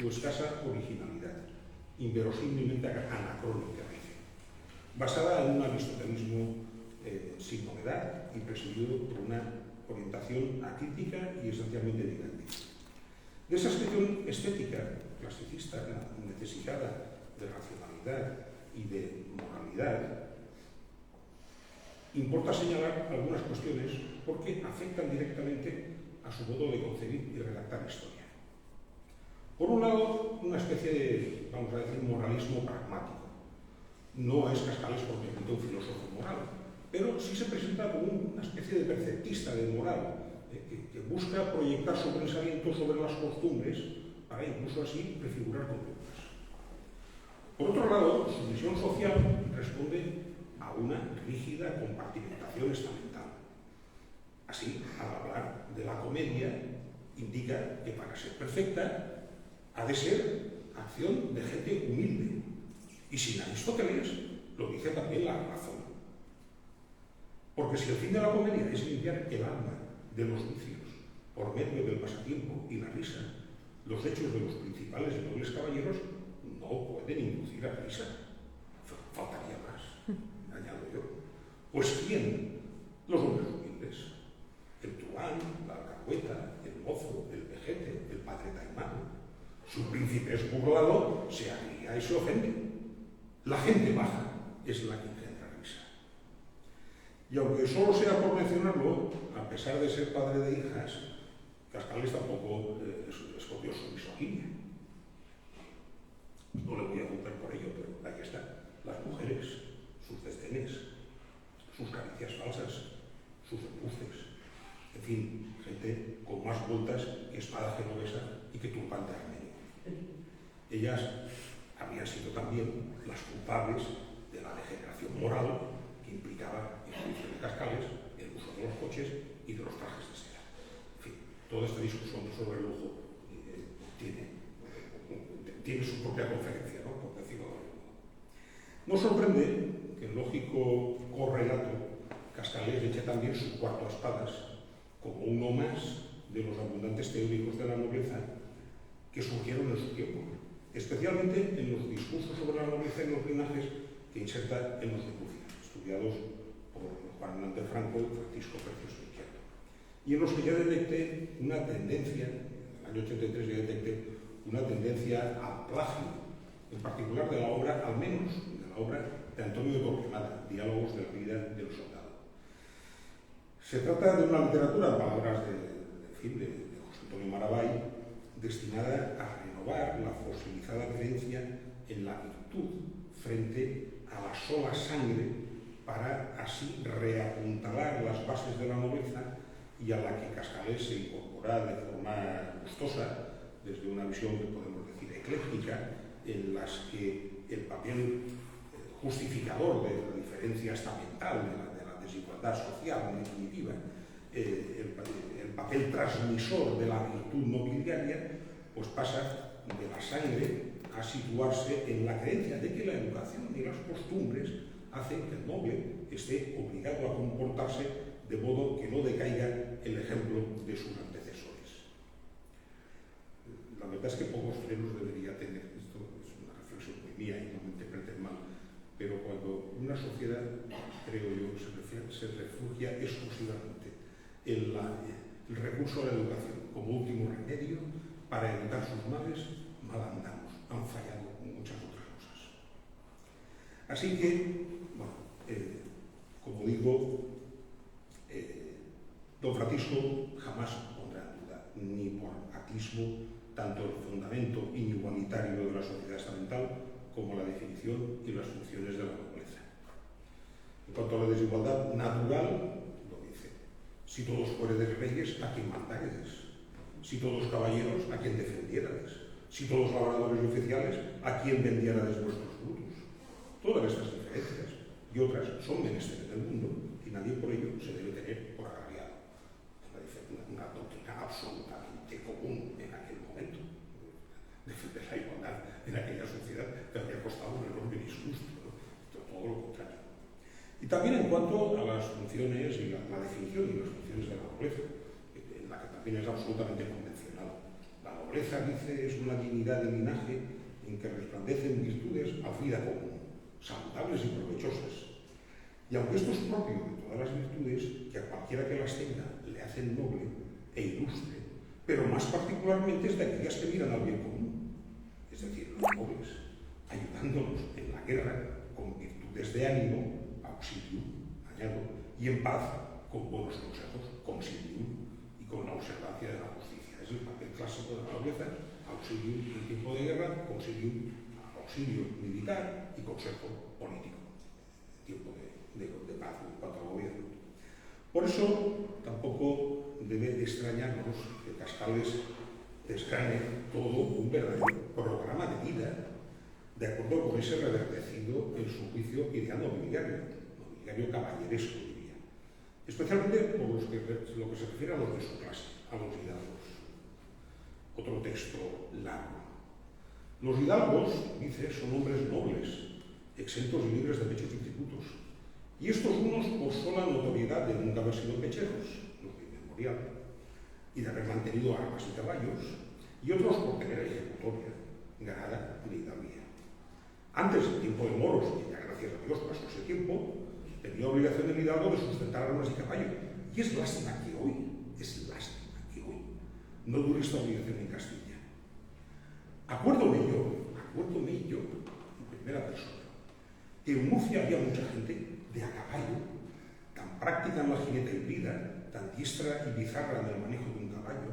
escasa, originalidad, inverosímilmente anacrónica, dice, basada en un aristotelismo sin novedad y presidido por una orientación acrítica y esencialmente didáctica. De esa expresión estética, clasicista, necesitada de racionalidad y de moralidad, importa señalar algunas cuestiones porque afectan directamente a su modo de concebir y redactar historia. Por un lado, una especie de, vamos a decir, moralismo pragmático. No es Cascales propiamente un filósofo moral, pero sí se presenta como una especie de perceptista de moral, que busca proyectar su pensamiento sobre las costumbres para incluso así prefigurar conductas. Por otro lado, su visión social responde a una rígida compartimentación estamental. Así, al hablar de la comedia, indica que para ser perfecta ha de ser acción de gente humilde. Y sin Aristóteles, lo dice también la razón. Porque si el fin de la comedia es limpiar el alma de los vicios por medio del pasatiempo y la risa, los hechos de los principales y nobles caballeros no pueden inducir a risa. Faltaría más, añado yo. Pues ¿quién? Los hombres humildes. El truán, la alcahueta, el mozo, el vejete, el padre taimán. Su príncipe es burlado, se agria y se ofende. La gente baja, es la que engendra risa. Y aunque solo sea por mencionarlo, a pesar de ser padre de hijas, Cascales tampoco escondió su misoginia. No le voy a culpar por ello, pero ahí está. Las mujeres, sus desdenes, sus caricias falsas, sus embustes. En fin, gente con más vueltas que espada genovesa y que turbante armenio. Ellas habían sido también las culpables de la degeneración moral que implicaba, en juicio de Cascales, el uso de los coches y de los trajes de seda. En fin, toda esta discusión sobre el lujo tiene su propia conferencia, ¿no? Por decirlo de algún modo. No sorprende que en lógico correlato Cascales eche también su cuarto a espadas como uno más de los abundantes teóricos de la nobleza que surgieron en su tiempo, especialmente en los discursos sobre la nobleza y los linajes que inserta en los de Murcia, estudiados por Juan Hernández Franco y Francisco Precioso Izquierdo, y en los que ya detecté una tendencia, en el año 83 ya detecté una tendencia al plagio, en particular de la obra, al menos de la obra de Antonio de Torquemada, Diálogos de la vida del soldado. Se trata de una literatura, en palabras de José Antonio Maravall, destinada a renovar la fosilizada creencia en la virtud frente a la sola sangre para así reapuntalar las bases de la nobleza y a la que Cascales se incorpora de forma gustosa desde una visión que podemos decir ecléctica, en las que el papel justificador de la diferencia estamental, de la desigualdad social en definitiva, el papel transmisor de la virtud nobiliaria, pues pasa de la sangre a situarse en la creencia de que la educación y las costumbres hacen que el noble esté obligado a comportarse de modo que no decaiga el ejemplo de sus antecesores. La verdad es que pocos frenos debería tener. Esto es una reflexión muy mía y no me interpreten mal. Pero cuando una sociedad, creo yo, se refugia exclusivamente en el recurso a la educación como último remedio para evitar sus males, mal andamos, han fallado muchas otras cosas. Así que, bueno, como digo, don Francisco jamás pondrá en duda, ni por atismo, tanto el fundamento inigualitario de la sociedad estamental como la definición y las funciones de la nobleza. En cuanto a la desigualdad natural, lo dice: si todos fueredes reyes, ¿a quién mandáis? Si todos caballeros, ¿a quién defendierais? Si todos labradores y oficiales, ¿a quién vendierais vuestros frutos? Todas estas diferencias y otras son menesteres del mundo y nadie por ello se debe tener por agraviado. Una doctrina absolutamente común en aquel momento. Defender la igualdad en aquella sociedad que había costado un enorme disgusto, ¿no? Todo lo contrario. Y también en cuanto a las funciones y la definición y las funciones de la nobleza, en la que también es absolutamente convencional. La nobleza, dice, es una dignidad de linaje en que resplandecen virtudes a vida común, saludables y provechosas. Y aunque esto es propio de todas las virtudes, que a cualquiera que las tenga le hacen noble e ilustre, pero más particularmente es de aquellas que miran al bien común, es decir, los nobles, ayudándonos en la guerra con virtudes de ánimo, auxilio, añado, y en paz con buenos consejos, consilio, y con la observancia de la justicia. Es el papel clásico de la nobleza: auxilio en tiempo de guerra, auxilio militar y consejo político en tiempo de paz en cuanto al gobierno. Por eso tampoco debe extrañarnos que Cascales desgrane todo un verdadero programa de vida de acuerdo con ese reverdecido, en su juicio, ideal nobiliario caballeresco, diría. Especialmente por lo que se refiere a los de su clase, a los hidalgos. Otro texto largo. Los hidalgos, dice, son hombres nobles, exentos y libres de pechos y tributos. Y estos unos por sola notoriedad de nunca haber sido pecheros, lo que inmemorial, y de haber mantenido armas y caballos, y otros por tener ejecutoria, grada de hidalguía. Antes, en tiempo de moros, y ya gracias a Dios pasó ese tiempo, tenía obligación el hidalgo de sustentar armas y caballo. Y es lástima que hoy no dure esta obligación en Castilla. Acuérdome yo, en primera persona, que en Murcia había mucha gente de a caballo, tan práctica en la jineta híbrida, tan diestra y bizarra en el manejo de un caballo,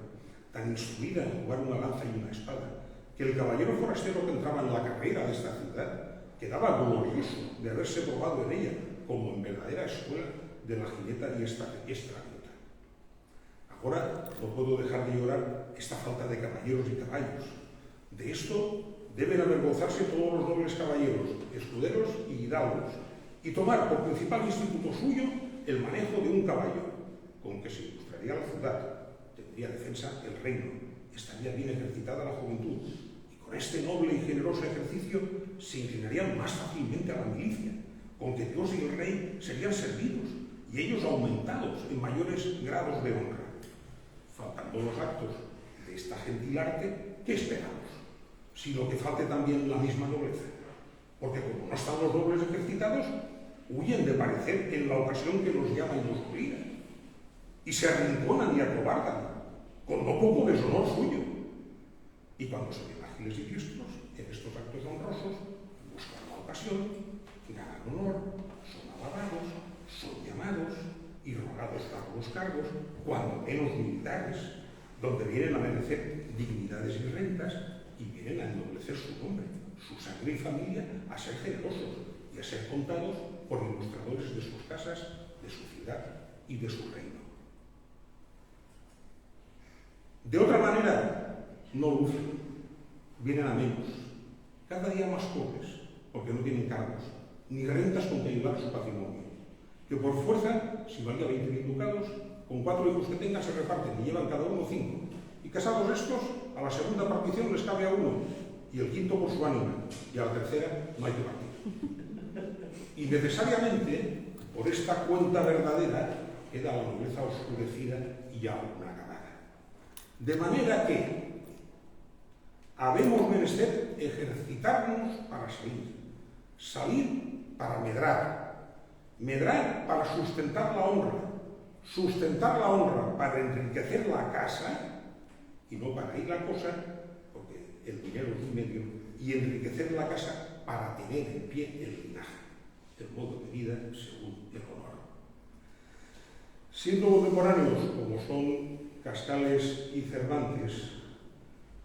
tan instruida en jugar una lanza y una espada, que el caballero forastero que entraba en la carrera de esta ciudad quedaba glorioso de haberse probado en ella como en verdadera escuela de la jineta y esta gaviota. Ahora no puedo dejar de llorar esta falta de caballeros y caballos. De esto deben avergonzarse todos los nobles caballeros, escuderos y hidalgos, y tomar por principal instituto suyo el manejo de un caballo, con que se ilustraría la ciudad, tendría defensa el reino, estaría bien ejercitada la juventud, y con este noble y generoso ejercicio se inclinarían más fácilmente a la milicia, con que Dios y el rey serían servidos, y ellos aumentados en mayores grados de honra. Faltando los actos de esta gentil arte, ¿qué esperamos? Sino que falte también la misma nobleza, porque como no están los nobles ejercitados, huyen de parecer en la ocasión que los llama y los obliga, y se arrinconan y acobardan, con no poco deshonor suyo. Y cuando se ven ágiles y diestros en estos actos honrosos, buscan la ocasión, ganan honor, son alabados, son llamados y rogados a los cargos, cuando menos militares, donde vienen a merecer dignidades y rentas, y vienen a ennoblecer su nombre, su sangre y familia, a ser generosos y a ser contados por ilustradores de sus casas, de su ciudad y de su reino. De otra manera, no lucen, vienen a menos, cada día más pobres, porque no tienen cargos, ni rentas con que ayudar a su patrimonio, que por fuerza, si valía 20.000 ducados, con 4 hijos que tengan se reparten y llevan cada uno 5, y casados estos, a la segunda partición les cabe a uno, y el quinto por su ánima, y a la tercera no hay que partir. Y necesariamente, por esta cuenta verdadera, queda la nobleza oscurecida y aún acabada. De manera que habemos menester ejercitarnos para salir para medrar para sustentar la honra para enriquecer la casa, y no para ir la cosa, porque el dinero es un medio, y enriquecer la casa para tener en pie el linaje, el modo de vida según el honor. Siendo contemporáneos como son Cascales y Cervantes,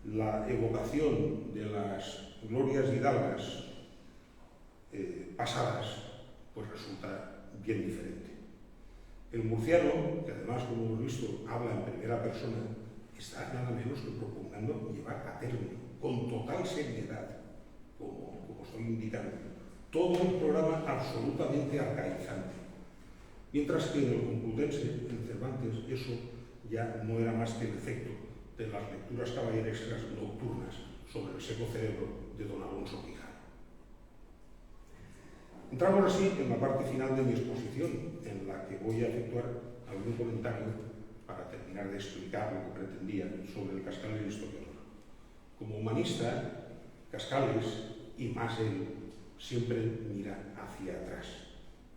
la evocación de las glorias hidalgas pasadas pues resulta bien diferente. El murciano, que además, como hemos visto, habla en primera persona, está nada menos que propugnando llevar a término, con total seriedad, como estoy indicando, todo un programa absolutamente arcaizante. Mientras que en el Complutense, en Cervantes, eso ya no era más que el efecto de las lecturas caballerescas nocturnas sobre el seco cerebro de don Alonso Quijano. Entramos así en la parte final de mi exposición, en la que voy a efectuar algún comentario para terminar de explicar lo que pretendía sobre el Cascales y el historiador. Como humanista, Cascales, y más él, siempre mira hacia atrás,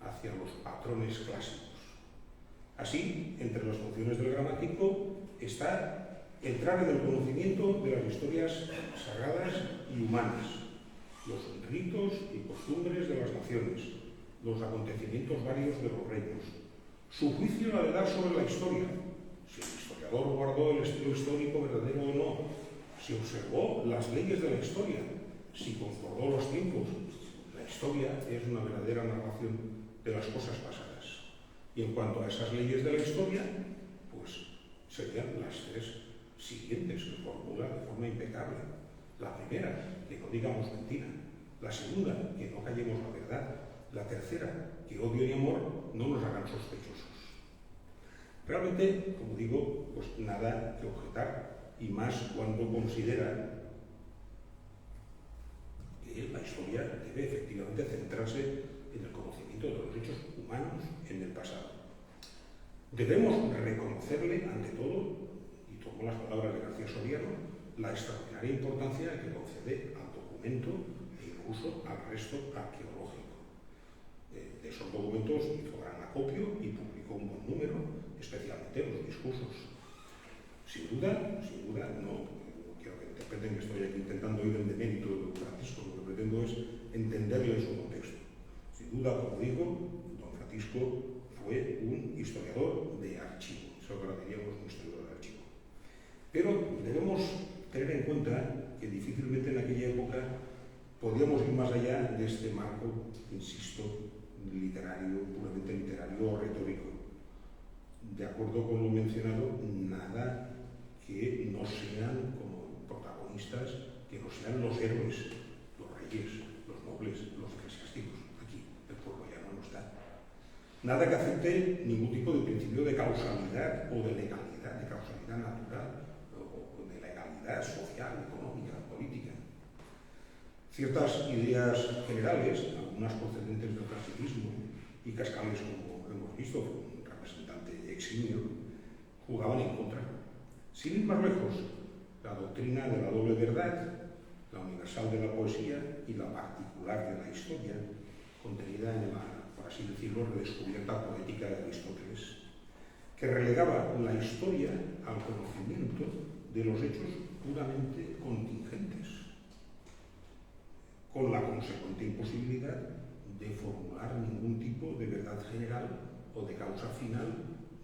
hacia los patrones clásicos. Así, entre las funciones del gramático está entrar en el conocimiento de las historias sagradas y humanas, los ritos y costumbres de las naciones, los acontecimientos varios de los reinos, su juicio a dar sobre la historia, si el historiador guardó el estilo histórico verdadero o no, si observó las leyes de la historia, si concordó los tiempos. La historia es una verdadera narración de las cosas pasadas. Y en cuanto a esas leyes de la historia, pues serían las 3 siguientes que formula de forma impecable. La primera, que no digamos mentira. La segunda, que no callemos la verdad. La tercera, que odio y amor no nos hagan sospechosos. Realmente, como digo, pues nada que objetar, y más cuando considera que la historia debe efectivamente centrarse en el conocimiento de los hechos humanos en el pasado. Debemos reconocerle, ante todo, y tomo las palabras de García Soriano, la extraordinaria importancia que concede al documento e incluso al resto arqueológico. De esos documentos hizo gran acopio y publicó un buen número, especialmente los discursos. Sin duda, no quiero que interpreten que estoy aquí intentando ir en demérito de lo que Francisco, lo que pretendo es entenderle en su contexto. duda, como digo, don Francisco fue un historiador de archivo, eso lo diríamos un historiador de archivo. Pero debemos tener en cuenta que difícilmente en aquella época podíamos ir más allá de este marco, insisto, literario, puramente literario o retórico. De acuerdo con lo mencionado, nada que no sean como protagonistas, que no sean los héroes, los reyes, los nobles, los eclesiásticos. Aquí el pueblo ya no está. Nada que acepte ningún tipo de principio de causalidad o de legalidad, de causalidad natural o de legalidad social, económica, política. Ciertas ideas generales, algunas procedentes del clasicismo y Cascales, como hemos visto, un representante eximio, jugaban en contra. Sin ir más lejos, la doctrina de la doble verdad, la universal de la poesía y la particular de la historia, contenida en la, por así decirlo, redescubierta poética de Aristóteles, que relegaba la historia al conocimiento de los hechos puramente contingentes, con la consecuente imposibilidad de formular ningún tipo de verdad general o de causa final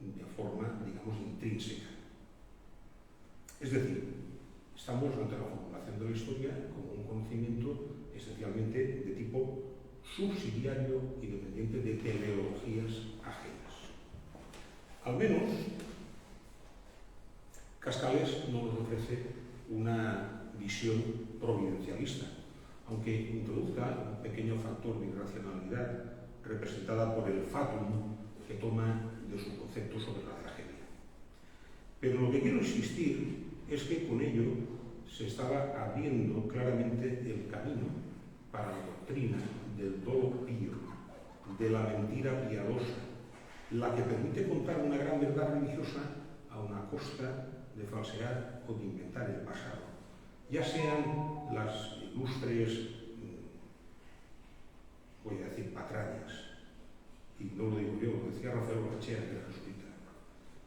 de forma, digamos, intrínseca. Es decir, estamos ante la formulación de la historia como un conocimiento esencialmente de tipo subsidiario y dependiente de teleologías ajenas. Al menos, Cascales no nos ofrece una visión providencialista, aunque introduzca un pequeño factor de irracionalidad representada por el fatum que toma de su concepto sobre la tragedia. Pero lo que quiero insistir es que con ello se estaba abriendo claramente el camino para la doctrina del dolo pío, de la mentira piadosa, la que permite contar una gran verdad religiosa a una costa de falsear o de inventar el pasado, ya sean las ilustres, voy a decir, patrañas, y no lo digo yo, lo decía Rafael Barrechea, que era jesuita,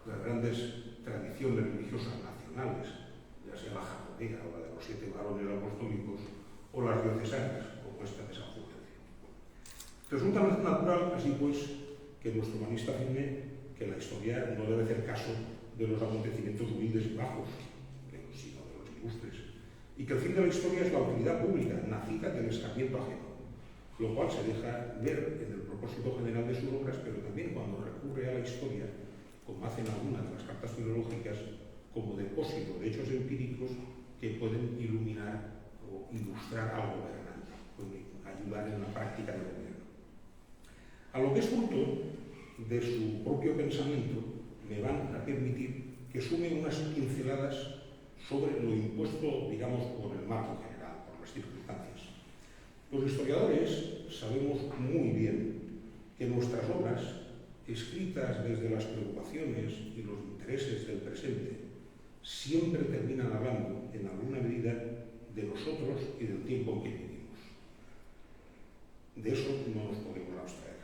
las grandes tradiciones religiosas nacionales, ya sea la jacobea o la de los 7 varones apostólicos, o las diocesanas, como esta de San Fulgencio. Resulta natural, así pues, que nuestro humanista afirme que la historia no debe hacer caso de los acontecimientos humildes y bajos, sino de los ilustres, y que el fin de la historia es la utilidad pública, nacida del escarmiento ajeno, lo cual se deja ver en el propósito general de sus obras, pero también cuando recurre a la historia, como hacen algunas de las cartas filológicas, como depósito de hechos empíricos que pueden iluminar o ilustrar al gobernante, pueden ayudar en la práctica del gobierno. A lo que es fruto de su propio pensamiento, me van a permitir que sume unas pinceladas sobre lo impuesto, digamos, por el marco general, por las circunstancias. Los historiadores sabemos muy bien que nuestras obras, escritas desde las preocupaciones y los intereses del presente, siempre terminan hablando, en alguna medida, de nosotros y del tiempo en que vivimos. De eso no nos podemos abstraer.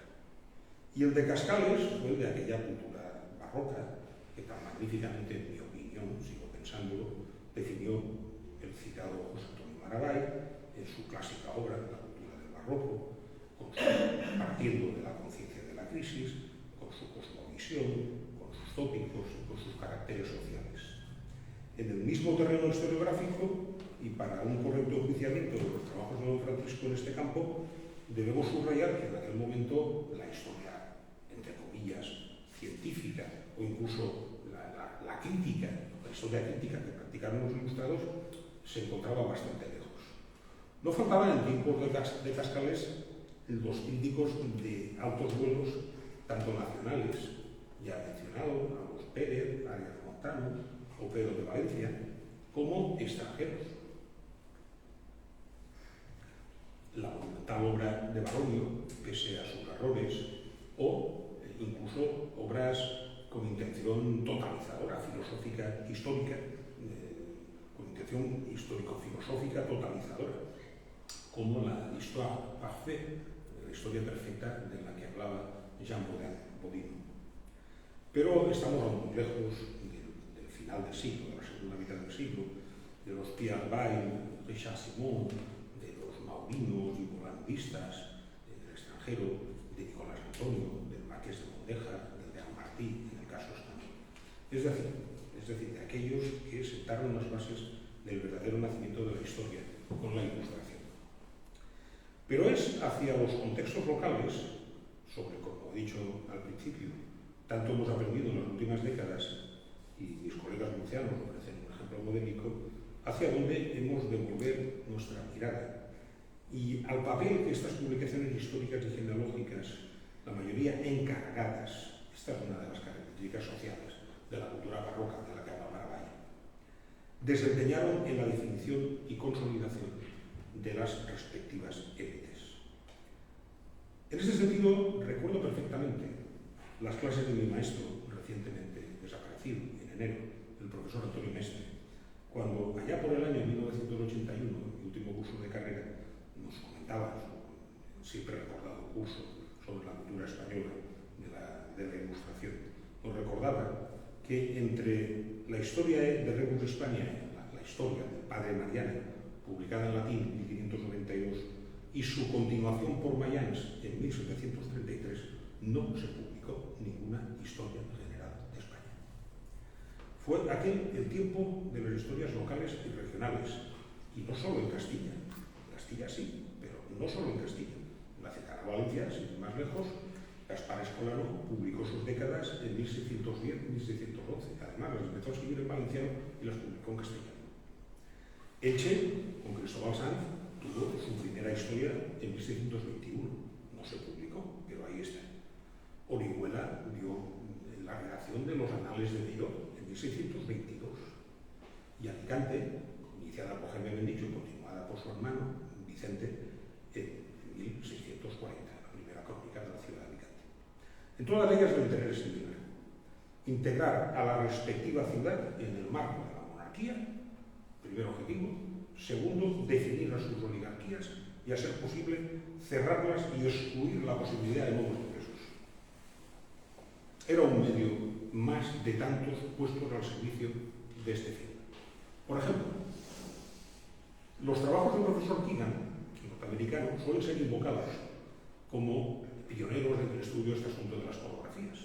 Y el de Cascales fue el de aquella cultura barroca, que tan magníficamente, en mi opinión, sigo pensándolo, definió el citado José Antonio Maragall en su clásica obra de la cultura del barroco, partiendo de la conciencia de la crisis, con su cosmovisión, con sus tópicos y con sus caracteres sociales. En el mismo terreno historiográfico, y para un correcto enjuiciamiento de los trabajos de don Francisco en este campo, debemos subrayar que en aquel momento la historia, entre comillas, científica o incluso la crítica, la historia crítica que practicaron los ilustrados, se encontraba bastante lejos. No faltaban en tiempos de Cascales los críticos de altos vuelos, tanto nacionales, ya mencionado, a los Pérez, Arias Montano o Pedro de Valencia, como extranjeros. La monumental obra de Baronio, pese a sus errores, o incluso obras con intención totalizadora, filosófica, histórica, con intención histórico-filosófica totalizadora, como la Histoire parfaite, la historia perfecta de la que hablaba Jean Bodin. Pero estamos aún muy lejos del final del siglo, de la segunda mitad del siglo, de los Pierre Bayle, Richard Simon, de los maurinos y volandistas del extranjero extranjero, de Nicolás Antonio, del Marqués de Mondejar, del de Martí, en el caso español. Es decir, de aquellos que sentaron las bases del verdadero nacimiento de la historia con la Ilustración. Pero es hacia los contextos locales, sobre, como he dicho al principio, tanto hemos aprendido en las últimas décadas, y mis colegas murcianos ofrecen un ejemplo modélico, hacia donde hemos de volver nuestra mirada. Y al papel que estas publicaciones históricas y genealógicas, la mayoría encargadas, esta es una de las características sociales de la cultura barroca de la que habla Maravalle, desempeñaron en la definición y consolidación de las respectivas élites. En este sentido, recuerdo perfectamente las clases de mi maestro, recientemente desaparecido, en enero, el profesor Antonio Mestre, cuando allá por el año 1981, mi último curso de carrera, nos comentaba su siempre recordado curso sobre la cultura española de la Ilustración. Nos recordaba que entre la historia de Rebus Hispaniae, la historia del padre Mariana, publicada en latín en 1592, y su continuación por Mayans en 1733, no se publicó ninguna historia general de España. Fue aquel el tiempo de las historias locales y regionales, y no solo en Castilla. Castilla sí, pero no solo en Castilla. En la cercana Valencia, sin ir más lejos, Gaspar Escolano publicó sus décadas en 1610-1611. Además, las empezó a escribir en valenciano y las publicó en castellano. Elche, con Cristóbal Sanz, tuvo su primera historia en 1621. No se publicó, pero ahí está. Orihuela dio la redacción de los Anales de Dios en 1622. Y Alicante, iniciada por Jaime Bendicho y continuada por su hermano Vicente, en 1640, la primera crónica de la ciudad de Alicante. En todas ellas el interés es similar: integrar a la respectiva ciudad en el marco de la monarquía, primer objetivo. Segundo, definir a sus oligarquías y, a ser posible, cerrarlas y excluir la posibilidad de nuevos ingresos. Era un medio más de tantos puestos al servicio de este fin. Por ejemplo, los trabajos del profesor Keegan, norteamericano, suelen ser invocados como pioneros en el estudio de este asunto de las colografías.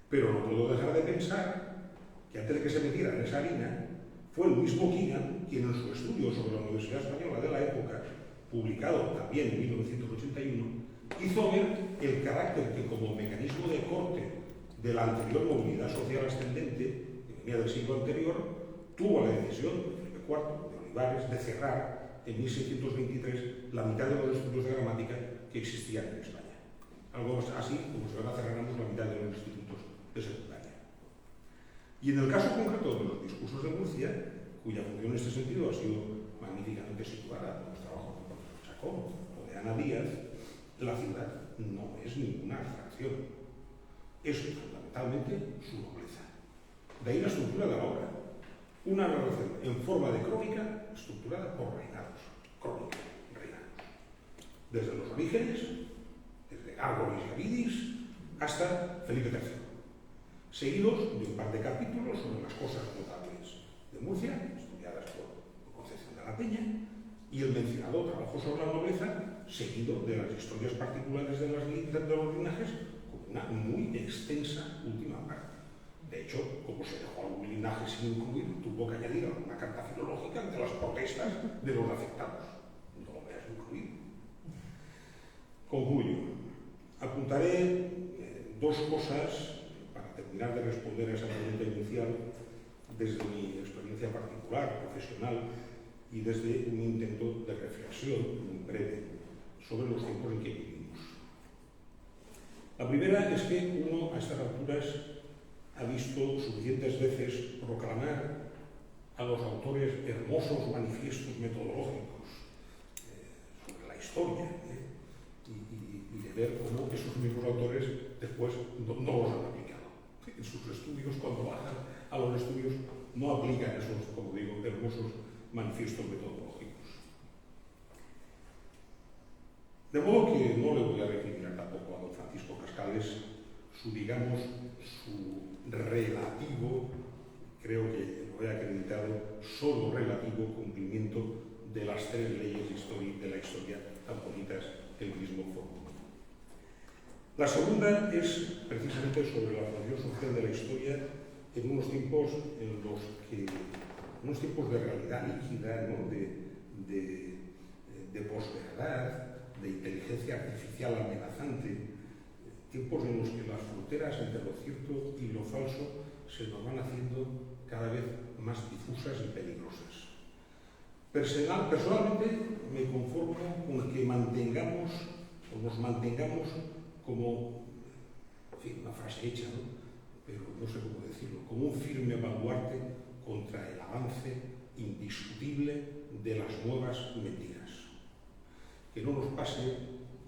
Pero no puedo dejar de pensar que antes de que se metiera en esa harina, fue el mismo Keegan quien en su estudio sobre la Universidad Española de la época, publicado también en 1981, hizo ver el carácter que, como mecanismo de corte de la anterior movilidad social ascendente, que venía del siglo anterior, tuvo la decisión de Felipe IV, de Olivares, de cerrar en 1623 la mitad de los estudios de gramática que existían en España. Algo así como se van a cerrar la mitad de los institutos de secundaria. Y en el caso concreto de los discursos de Murcia, cuya función en este sentido ha sido magníficamente situada por los trabajos del profesor Chacón o de Ana Díaz, la ciudad no es ninguna abstracción. Es fundamentalmente su nobleza. De ahí la estructura de la obra. Una narración en forma de crónica estructurada por reinados. Crónica, reinados. Desde los orígenes, desde Gárgoles y Avidis, hasta Felipe III. Seguidos de un par de capítulos sobre las cosas notables de Murcia, estudiadas por Concepción de la Peña, y el mencionado trabajo sobre la nobleza, seguido de las historias particulares de los linajes, con una muy extensa última parte. De hecho, como se dejó algún linaje sin incluir, tuvo que añadir alguna carta filológica ante las protestas de los afectados. No lo veas incluido. Concluyo. Apuntaré dos cosas para terminar de responder a esa pregunta inicial desde mi experiencia particular, profesional, y desde un intento de reflexión muy breve sobre los tiempos en que vivimos. La primera es que uno a estas alturas ha visto suficientes veces proclamar a los autores hermosos manifiestos metodológicos sobre la historia, y de ver cómo esos mismos autores después no los han aplicado. En sus estudios, cuando bajan a los estudios, no aplican esos, como digo, hermosos manifiestos metodológicos. De modo que no le voy a recriminar tampoco a don Francisco Cascales su relativo, creo que lo he acreditado, solo relativo cumplimiento de las tres leyes de la historia tan bonitas que él mismo formuló. La segunda es precisamente sobre la función social de la historia en unos tiempos en los que, unos tiempos de realidad líquida, ¿no? de posverdad, de inteligencia artificial amenazante, tiempos en los que las fronteras entre lo cierto y lo falso se nos van haciendo cada vez más difusas y peligrosas. Personalmente me conformo con que mantengamos o nos mantengamos como, en fin, una frase hecha, ¿no? Pero no sé cómo decirlo, como un firme baluarte contra el avance indiscutible de las nuevas mentiras. Que no nos pase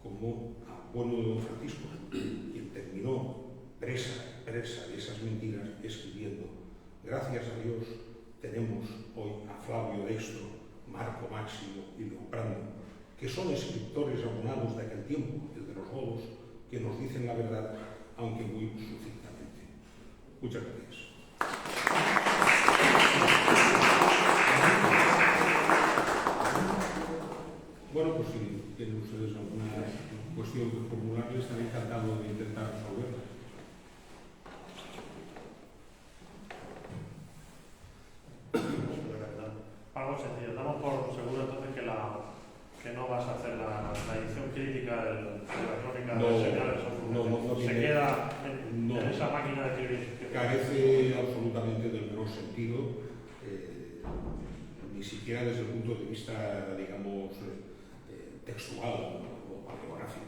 como al bueno de don Francisco, quien terminó presa de esas mentiras escribiendo: gracias a Dios tenemos hoy a Flavio Dextro, Marco Máximo y Leoprando, que son escritores abonados de aquel tiempo, el de los godos, que nos dicen la verdad, aunque muy sucintamente. Muchas gracias. Bueno, pues si tienen ustedes alguna cuestión que formularles, estaré encantado de intentar resolverla. Algo sencillo. Damos por seguro entonces que no vas a hacer la edición crítica de la crónica de señales. No se queda en esa máquina de escribir. Carece absolutamente del menor sentido, ni siquiera desde el punto de vista, digamos, textual o paleográfico.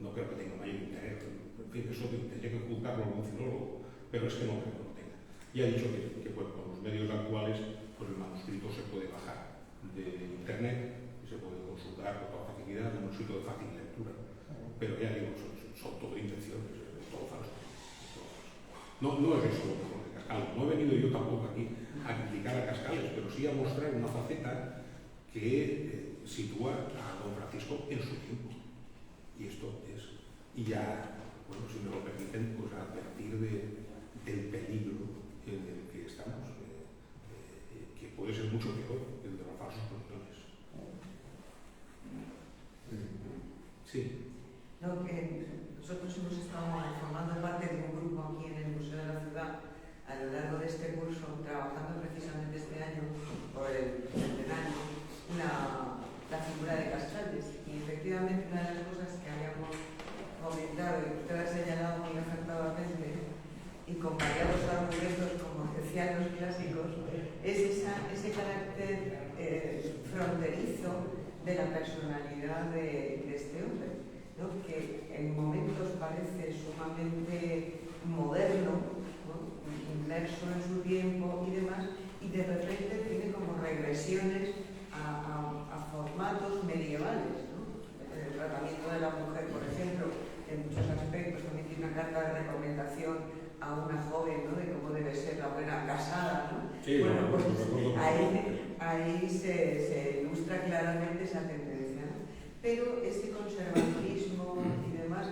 No creo que tenga mayor interés. En fin, eso tendría que ocultarlo algún filólogo, pero es que no creo que lo tenga. Y ha dicho que bueno, con los medios actuales, pues el manuscrito se puede bajar de internet y se puede consultar con toda facilidad en un sitio de fácil lectura. Pero ya digo, son todo invenciones, es todo falso. No es eso lo mejor de Cascales. No he venido yo tampoco aquí a criticar a Cascales, pero sí a mostrar una faceta que sitúa a don Francisco en su tiempo. Y esto es. Y ya, bueno, si me lo permiten, pues advertir del peligro en el que estamos, que puede ser mucho peor que el de los falsos profesores. Sí. No, que nosotros hemos estado formando parte de un grupo aquí en el Museo de la Ciudad a lo largo de este curso, trabajando precisamente este año por el centenario la figura de Cascales. Y efectivamente una de las cosas que habíamos comentado y usted ha señalado muy acertadamente y con variados argumentos, como decían los clásicos, es ese carácter fronterizo de la personalidad de este hombre, ¿no? Que en momentos parece sumamente moderno, ¿no? Inmerso en su tiempo y demás, y de repente tiene como regresiones a formatos medievales, ¿no? El tratamiento de la mujer, por ejemplo, en muchos aspectos también tiene una carta de recomendación a una joven, ¿no? De cómo debe ser la buena casada, ¿no? Sí, bueno, pues ahí se ilustra claramente esa tendencia, ¿no? Pero ese conservadurismo y demás,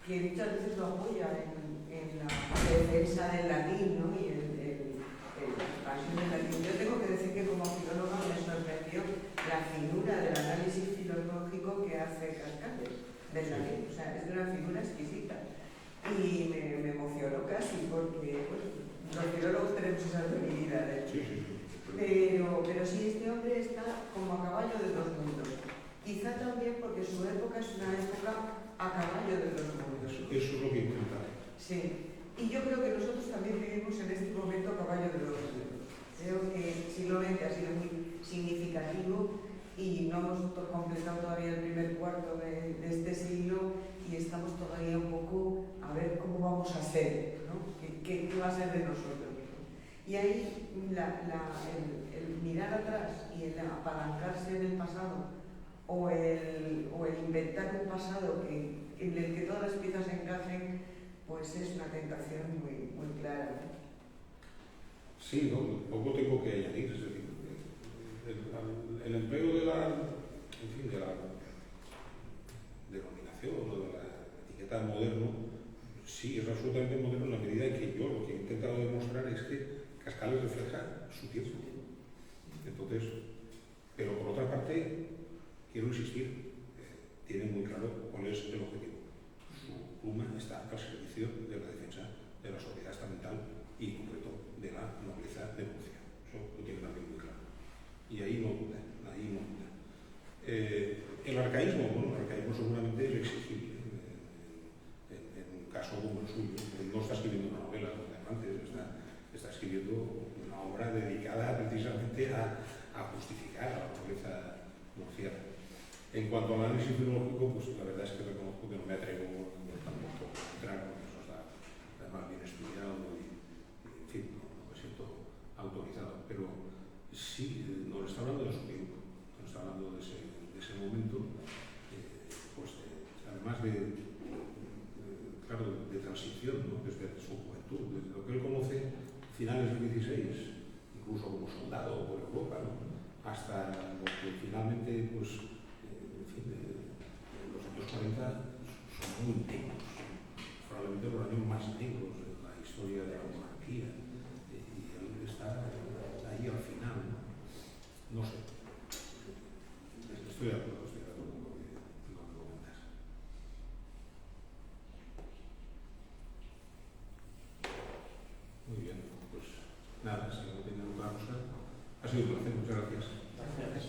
que muchas veces lo apoya en la defensa del latín, ¿no? Y en la expansión del latín. Yo tengo que decir que como filóloga me sorprendió la finura del análisis filológico que hace Cascales del latín. O sea, es de una figura exquisita. Y me emocionó casi porque los filólogos tenemos esa debilidad. Pero sí, este hombre está como a caballo de dos mundos. Quizá también porque su época es una época a caballo de dos mundos. Eso es lo que intenta. Sí. Y yo creo que nosotros también vivimos en este momento a caballo de dos mundos. Creo que el siglo XX ha sido muy significativo y no hemos completado todavía el primer cuarto de este siglo y estamos todavía un poco a ver cómo vamos a hacer, ¿no? ¿Qué va a ser de nosotros? Y ahí el mirar atrás y el apalancarse en el pasado o el inventar un pasado en el que todas las piezas encajen, pues es una tentación muy, muy clara, ¿no? Sí, no, poco tengo que añadir, es decir, el empleo de la denominación o de la etiqueta moderno, sí, es absolutamente moderno en la medida en que yo lo que he intentado demostrar es que Cascales refleja su tiempo. Entonces, pero por otra parte, quiero insistir, tiene muy claro cuál es el objetivo. pluma está al servicio de la defensa de la sociedad estamental y, en concreto, de la nobleza de Murcia. Eso lo tiene también muy claro. Y ahí no duda, ahí no duda. El arcaísmo, bueno, el arcaísmo seguramente es exigible en un caso como el suyo. No está escribiendo una novela, como antes, está escribiendo una obra dedicada precisamente a justificar a la nobleza murciana. En cuanto al análisis filológico, pues la verdad es que reconozco que no me atrevo tampoco a entrar, porque eso está además bien estudiado y en fin, no me siento autorizado. Pero sí, nos está hablando de su tiempo, nos está hablando de ese momento, pues además claro, de transición, ¿no? Desde su juventud, desde lo que él conoce finales del 16, incluso como soldado por Europa, ¿no? Hasta lo que finalmente, pues, en fin, los años 40 son muy negros, probablemente los años más negros de la historia de la monarquía, y él está ahí al final, ¿no? No sé, estoy de acuerdo con lo que comentas. Muy bien, pues nada, si no tiene otra cosa, ha sido un placer, muchas gracias. Gracias.